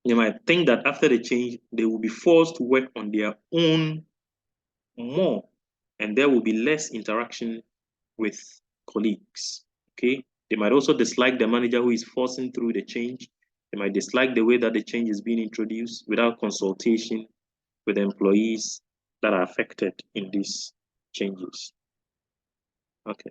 They might think that after the change, they will be forced to work on their own more, and there will be less interaction with colleagues. Okay, they might also dislike the manager who is forcing through the change. They might dislike the way that the change is being introduced without consultation with the employees that are affected in these changes. Okay.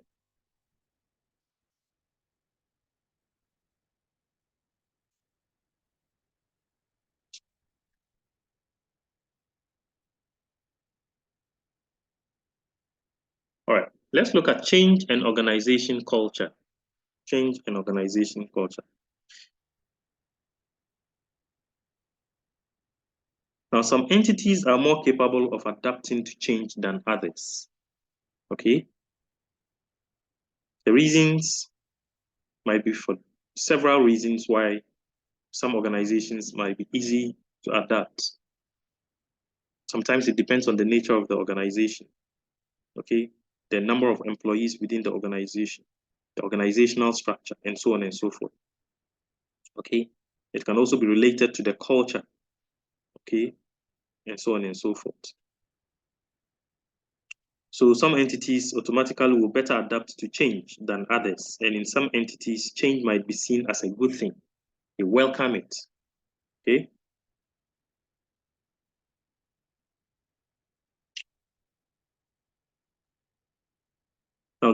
All right. Let's look at change and organization culture. Change and organization culture. Now, some entities are more capable of adapting to change than others. Okay. The reasons might be for several reasons why some organizations might be easy to adapt. Sometimes it depends on the nature of the organization. Okay. The number of employees within the organization, the organizational structure, and so on and so forth. Okay. It can also be related to the culture. Okay. And so on and so forth. So some entities automatically will better adapt to change than others. And in some entities, change might be seen as a good thing. They welcome it. Okay. Now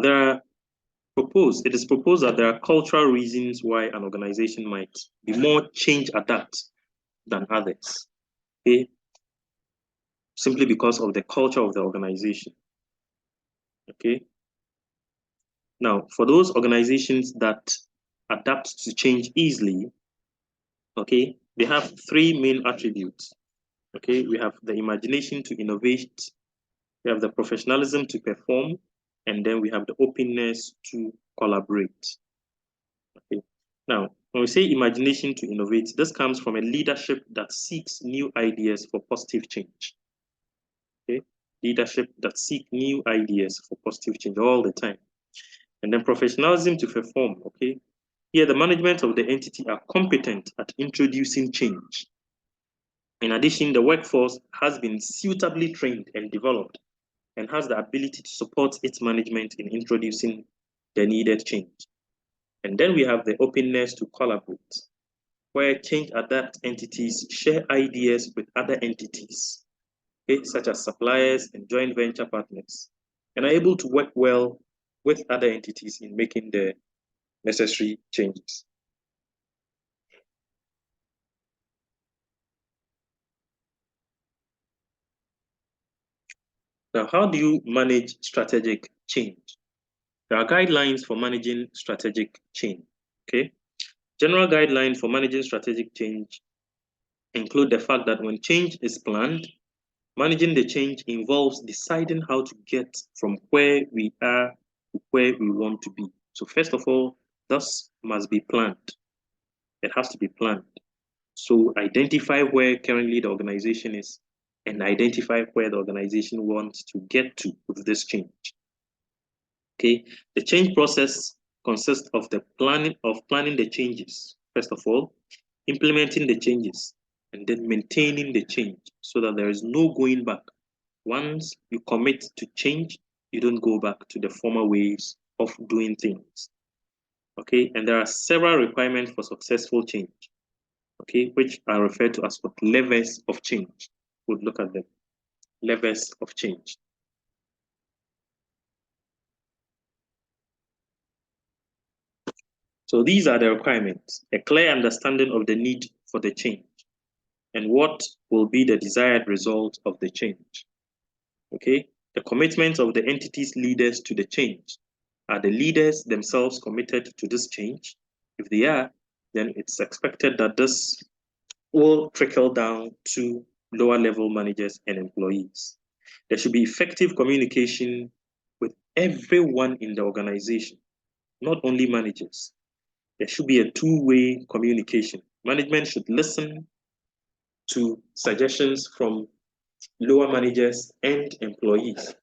it is proposed that there are cultural reasons why an organization might be more change adapt than others. Okay. Simply because of the culture of the organization. Okay. Now, for those organizations that adapt to change easily, okay, they have three main attributes. Okay, we have the imagination to innovate, we have the professionalism to perform, and then we have the openness to collaborate. Okay. Now, when we say imagination to innovate, this comes from a leadership that seeks new ideas for positive change. Okay, leadership that seek new ideas for positive change all the time. And then professionalism to perform. Okay, here the management of the entity are competent at introducing change. In addition, the workforce has been suitably trained and developed and has the ability to support its management in introducing the needed change. And then we have the openness to collaborate, where change adapt entities share ideas with other entities, okay, such as suppliers and joint venture partners, and are able to work well with other entities in making the necessary changes. Now, how do you manage strategic change? There are guidelines for managing strategic change. Okay. General guidelines for managing strategic change include the fact that when change is planned, managing the change involves deciding how to get from where we are to where we want to be. So first of all, this must be planned. It has to be planned. So identify where currently the organization is and identify where the organization wants to get to with this change. Okay, the change process consists of the planning the changes, first of all, implementing the changes, and then maintaining the change so that there is no going back. Once you commit to change, you don't go back to the former ways of doing things. Okay, and there are several requirements for successful change. Okay, which are referred to as what levers of change. We'll look at them. Levers of change. So these are the requirements: a clear understanding of the need for the change and what will be the desired result of the change. Okay, the commitment of the entity's leaders to the change. Are the leaders themselves committed to this change? If they are, then it's expected that this will trickle down to lower level managers and employees. There should be effective communication with everyone in the organization, not only managers. There should be a two-way communication. Management should listen to suggestions from lower managers and employees,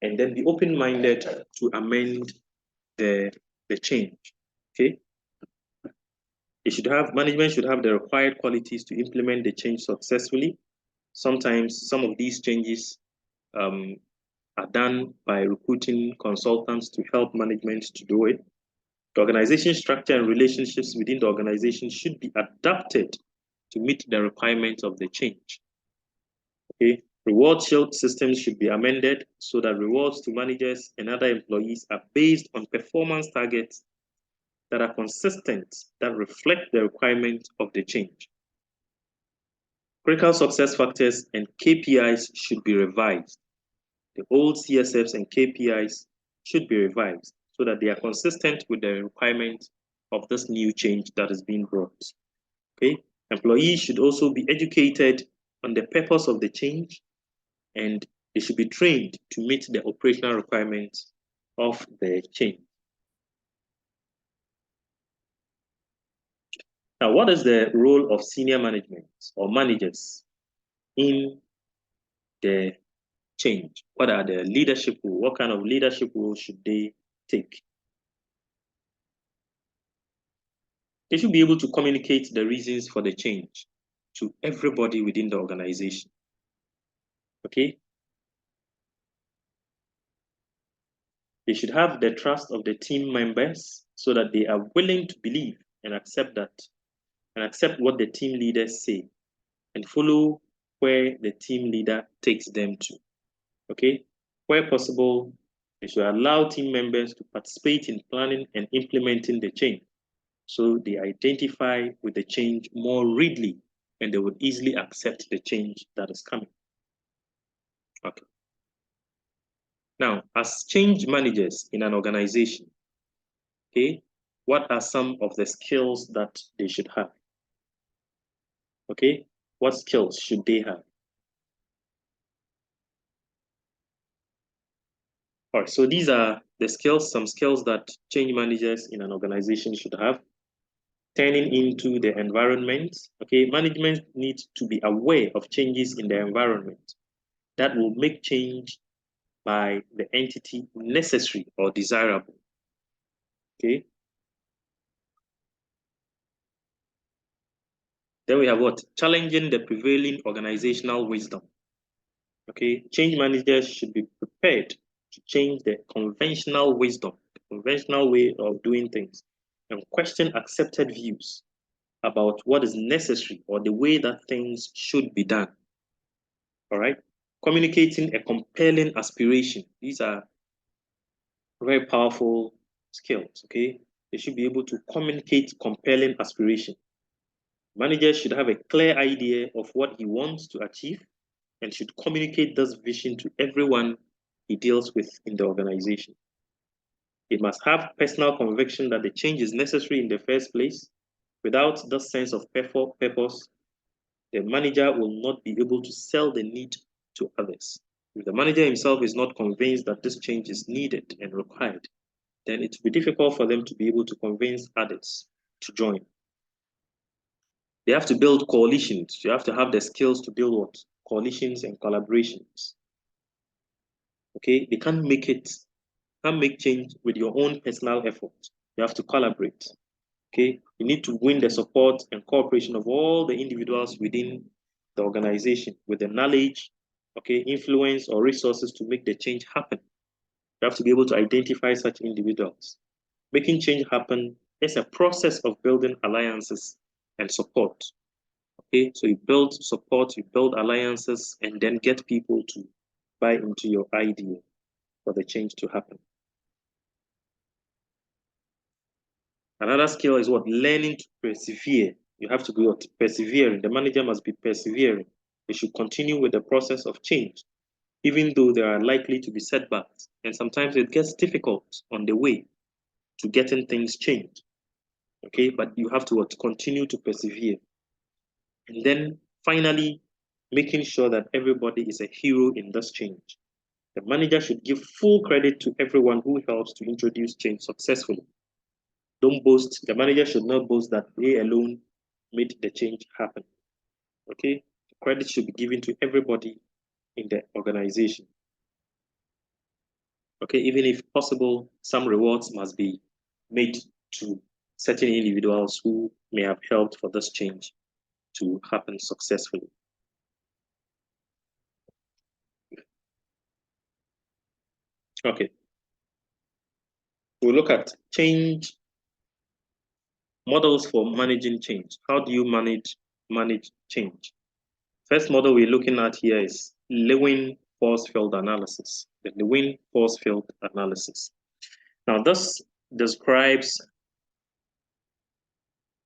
and then be open-minded to amend the change. Okay. Management should have the required qualities to implement the change successfully. Sometimes some of these changes are done by recruiting consultants to help management to do it. The organization structure and relationships within the organization should be adapted to meet the requirements of the change. Okay. Reward shield systems should be amended so that rewards to managers and other employees are based on performance targets that are consistent, that reflect the requirement of the change. Critical success factors and KPIs should be revised. The old CSFs and KPIs should be revised so that they are consistent with the requirement of this new change that is being brought. Okay. Employees should also be educated on the purpose of the change, and they should be trained to meet the operational requirements of the change. Now, what is the role of senior management or managers in the change? What are the leadership roles? What kind of leadership roles should they take? They should be able to communicate the reasons for the change to everybody within the organization. Okay? They should have the trust of the team members so that they are willing to believe and accept what the team leaders say and follow where the team leader takes them to. Okay? Where possible, they should allow team members to participate in planning and implementing the change, so they identify with the change more readily and they would easily accept the change that is coming. Okay. Now, as change managers in an organization, okay, what are some of the skills that they should have? Okay, what skills should they have? All right, so these are the skills, some skills that change managers in an organization should have. Turning into the environment. Okay, management needs to be aware of changes in the environment that will make change by the entity necessary or desirable. Okay. Then we have what? Challenging the prevailing organizational wisdom. Okay, change managers should be prepared to change the conventional wisdom, the conventional way of doing things, and question accepted views about what is necessary or the way that things should be done. All right. Communicating a compelling aspiration. These are very powerful skills. Okay. They should be able to communicate compelling aspiration. Managers should have a clear idea of what he wants to achieve and should communicate this vision to everyone he deals with in the organization. He must have personal conviction that the change is necessary in the first place. Without the sense of purpose, the manager will not be able to sell the need to others. If the manager himself is not convinced that this change is needed and required, then it will be difficult for them to be able to convince others to join. They have to build coalitions. You have to have the skills to build what? Coalitions and collaborations. Okay, they can't make change with your own personal effort. You have to collaborate. Okay, you need to win the support and cooperation of all the individuals within the organization with the knowledge, okay, influence or resources to make the change happen. You have to be able to identify such individuals. Making change happen is a process of building alliances and support. Okay, so you build support, you build alliances, and then get people to buy into your idea for the change to happen. Another skill is what? Learning to persevere. You have to be what? Persevering. The manager must be persevering. They should continue with the process of change, even though there are likely to be setbacks. And sometimes it gets difficult on the way to getting things changed. Okay, but you have to what? Continue to persevere. And then finally, making sure that everybody is a hero in this change. The manager should give full credit to everyone who helps to introduce change successfully. Don't boast. The manager should not boast that they alone made the change happen. Okay? Credit should be given to everybody in the organization. Okay, even if possible, some rewards must be made to certain individuals who may have helped for this change to happen successfully. Okay. We'll look at change models for managing change. How do you manage change? First model we're looking at here is Lewin force field analysis. The Lewin force field analysis. Now, this describes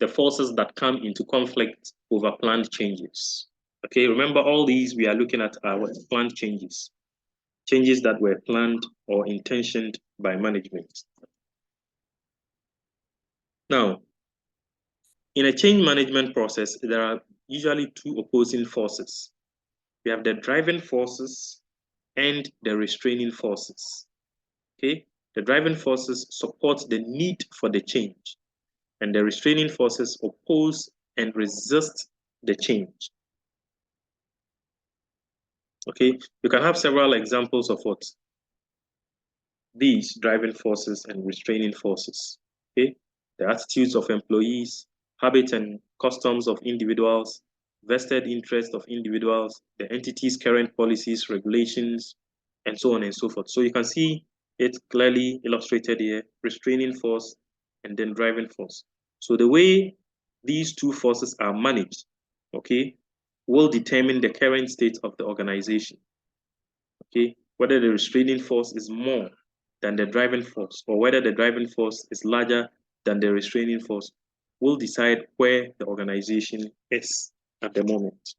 the forces that come into conflict over planned changes. Okay, remember all these we are looking at are planned changes, changes that were planned or intentioned by management. Now, in a change management process, there are usually two opposing forces. We have the driving forces and the restraining forces. Okay, the driving forces support the need for the change, and the restraining forces oppose and resist the change. Okay, you can have several examples of what these driving forces and restraining forces. Okay, the attitudes of employees, habits and customs of individuals, vested interest of individuals, the entity's current policies, regulations, and so on and so forth. So you can see it clearly illustrated here, restraining force and then driving force. So the way these two forces are managed, okay, will determine the current state of the organization. Okay, whether the restraining force is more than the driving force or whether the driving force is larger than the restraining force will decide where the organization is at the moment.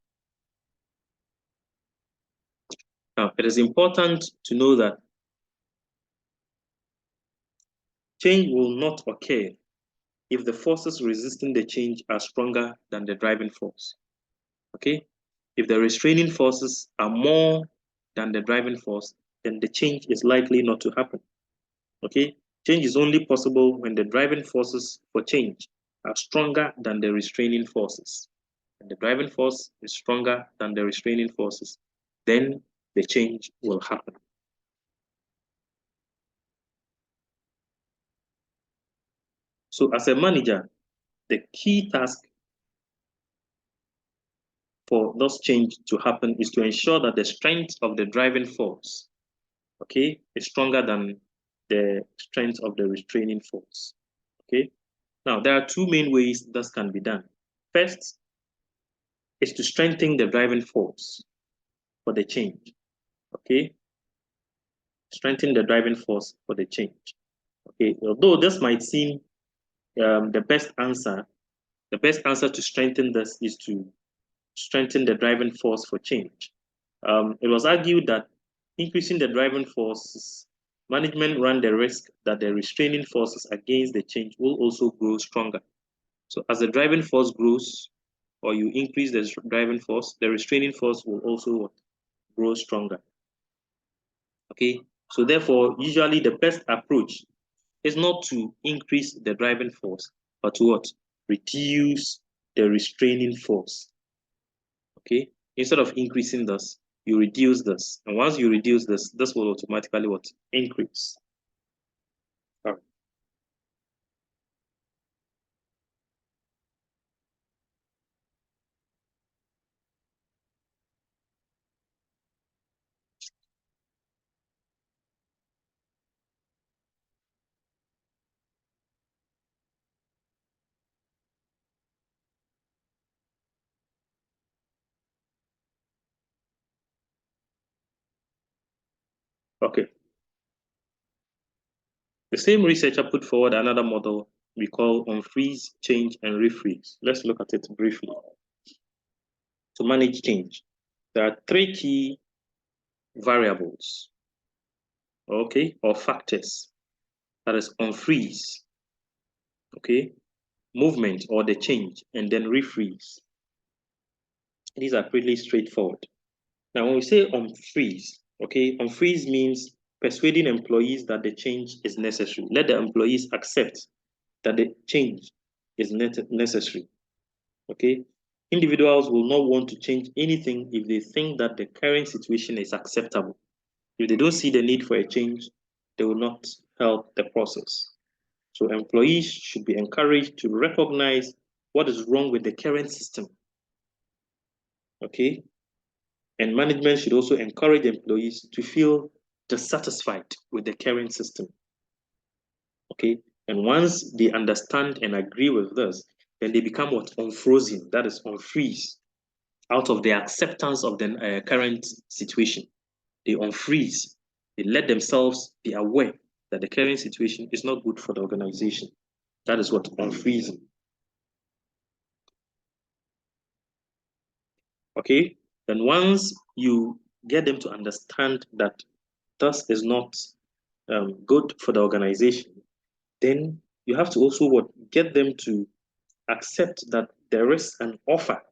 Now, it is important to know that change will not occur if the forces resisting the change are stronger than the driving force. Okay? If the restraining forces are more than the driving force, then the change is likely not to happen. Okay? Change is only possible when the driving forces for change are stronger than the restraining forces. And the driving force is stronger than the restraining forces, then the change will happen. So as a manager, the key task for this change to happen is to ensure that the strength of the driving force, okay, is stronger than the strength of the restraining force. Okay. Now, there are two main ways this can be done. First is to strengthen the driving force for the change. Okay. Strengthen the driving force for the change. Okay. Although this might seem the best answer to strengthen this is to strengthen the driving force for change. It was argued that increasing the driving forces, management run the risk that the restraining forces against the change will also grow stronger. So as the driving force grows, or you increase the driving force, the restraining force will also grow stronger. Okay, so therefore, usually the best approach is not to increase the driving force, but to what? Reduce the restraining force. Okay, instead of increasing this, you reduce this, and once you reduce this, this will automatically what? Increase. All right. Okay. The same researcher put forward another model we call unfreeze, change, and refreeze. Let's look at it briefly. To manage change, there are three key variables, okay, or factors. That is unfreeze, okay, movement or the change, and then refreeze. These are pretty straightforward. Now, when we say unfreeze, okay, unfreeze means persuading employees that the change is necessary. Let the employees accept that the change is necessary. Okay, individuals will not want to change anything if they think that the current situation is acceptable. If they don't see the need for a change, they will not help the process. So employees should be encouraged to recognize what is wrong with the current system. Okay, and management should also encourage employees to feel dissatisfied with the current system. Okay, and once they understand and agree with this, then they become what? Unfrozen, that is unfreeze, out of the acceptance of the current situation. They unfreeze, they let themselves be aware that the current situation is not good for the organization. That is what unfreezing. Okay, then once you get them to understand that this is not good for the organization, then you have to also what? Get them to accept that there is an offer,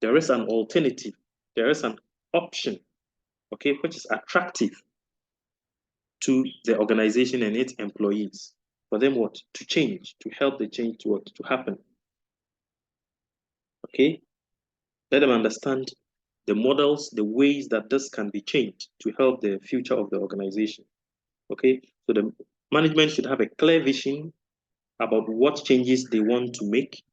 there is an alternative, there is an option, okay, which is attractive to the organization and its employees for them what? To change, to help the change to what? To happen. Okay, let them understand the models, the ways that this can be changed to help the future of the organization. Okay, so the management should have a clear vision about what changes they want to make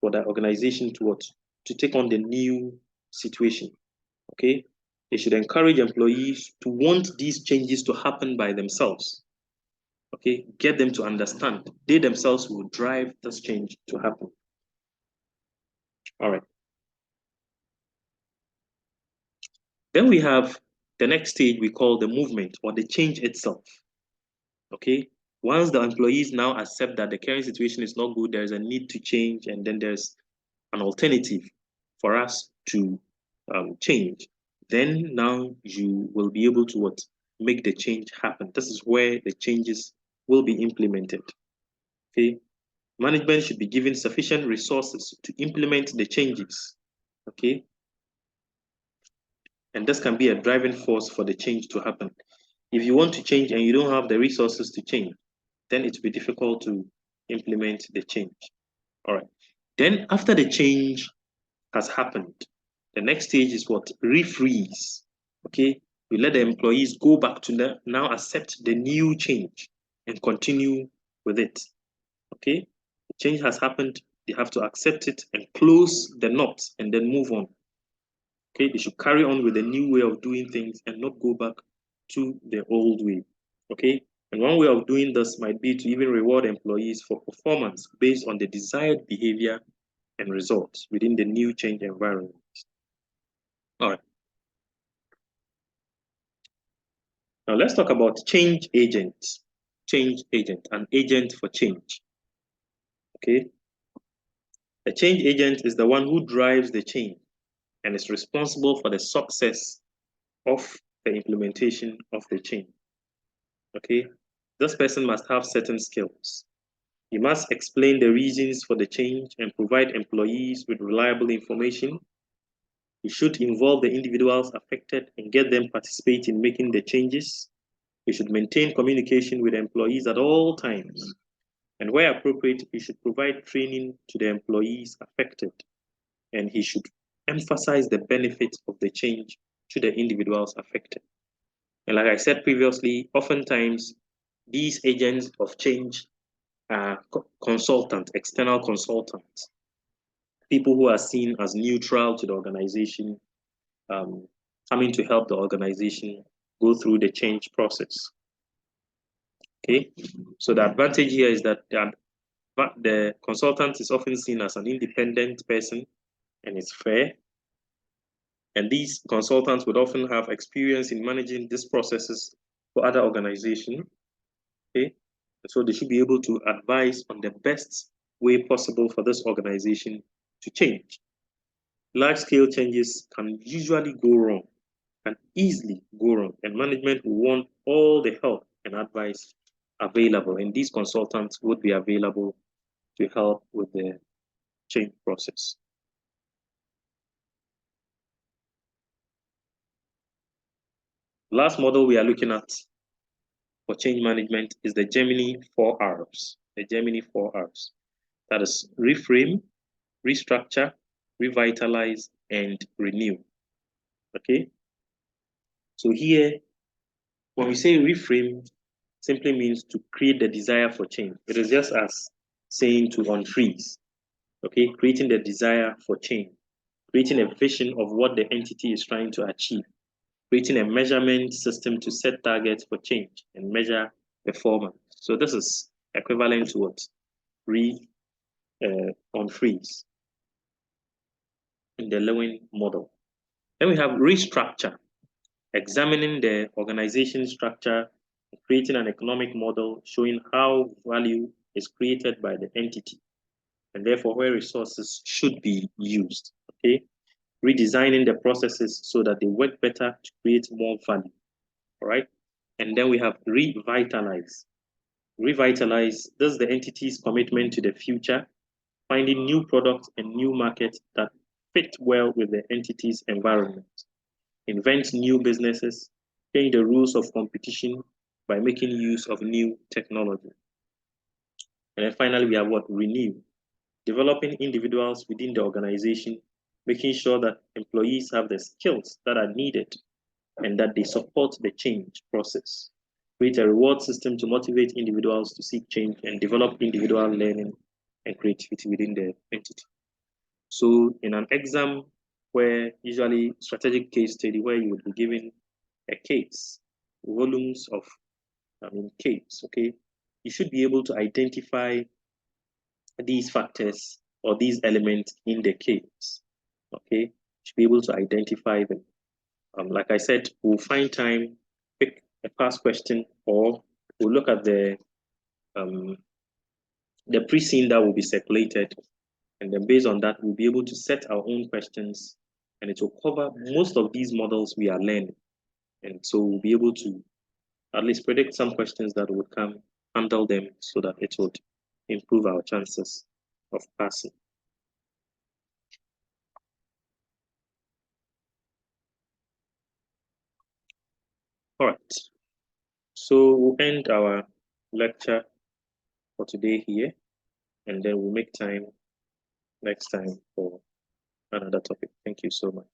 for the organization to what? To take on the new situation. Okay, they should encourage employees to want these changes to happen by themselves. Okay, get them to understand they themselves will drive this change to happen. All right. Then we have the next stage we call the movement or the change itself. Okay, once the employees now accept that the current situation is not good, there's a need to change, and then there's an alternative for us to change, then now you will be able to what? Make the change happen. This is where the changes will be implemented. Okay, management should be given sufficient resources to implement the changes. Okay, and this can be a driving force for the change to happen. If you want to change and you don't have the resources to change, then it will be difficult to implement the change. All right. Then after the change has happened, the next stage is what? Refreeze. Okay. We let the employees go back to now accept the new change and continue with it. Okay. The change has happened. They have to accept it and close the knot and then move on. Okay. They should carry on with the new way of doing things and not go back to the old way. Okay. And one way of doing this might be to even reward employees for performance based on the desired behavior and results within the new change environment. All right. Now let's talk about change agents. Change agent, an agent for change. Okay. A change agent is the one who drives the change and is responsible for the success of the implementation of the change. Okay, this person must have certain skills. He must explain the reasons for the change and provide employees with reliable information. He should involve the individuals affected and get them participate in making the changes. He should maintain communication with employees at all times. And where appropriate, he should provide training to the employees affected. And he should emphasize the benefits of the change to the individuals affected. And like I said previously, oftentimes these agents of change are consultants, external consultants, people who are seen as neutral to the organization, coming to help the organization go through the change process. Okay, so the advantage here is that the consultant is often seen as an independent person and it's fair. And these consultants would often have experience in managing these processes for other organizations. Okay, so they should be able to advise on the best way possible for this organization to change. Large-scale changes can usually go wrong, can easily go wrong, and management will want all the help and advice available, and these consultants would be available to help with the change process. Last model we are looking at for change management is the Gemini 4Rs. The Gemini 4Rs. That is reframe, restructure, revitalize, and renew. Okay? So here, when we say reframe, simply means to create the desire for change. It is just as saying to unfreeze. Okay? Creating the desire for change. Creating a vision of what the entity is trying to achieve. Creating a measurement system to set targets for change and measure performance. So this is equivalent to what? Unfreeze in the Lewin model. Then we have restructure, examining the organization structure, creating an economic model showing how value is created by the entity, and therefore where resources should be used. Okay, redesigning the processes so that they work better to create more value. All right, and then we have revitalize. Revitalize, this is the entity's commitment to the future, finding new products and new markets that fit well with the entity's environment. Invent new businesses, change the rules of competition by making use of new technology. And then finally, we have what? Renew. Developing individuals within the organization, making sure that employees have the skills that are needed and that they support the change process. Create a reward system to motivate individuals to seek change and develop individual learning and creativity within the entity. So in an exam where usually strategic case study where you would be given a case, volumes of case, okay, you should be able to identify these factors or these elements in the case, okay, you should be able to identify them. Like I said, we'll find time, pick a past question, or we'll look at the pre-scene that will be circulated, and then based on that, we'll be able to set our own questions, and it will cover most of these models we are learning. And so we'll be able to at least predict some questions that would come, handle them so that it would improve our chances of passing. All right. So we'll end our lecture for today here, and then we'll make time next time for another topic. Thank you so much.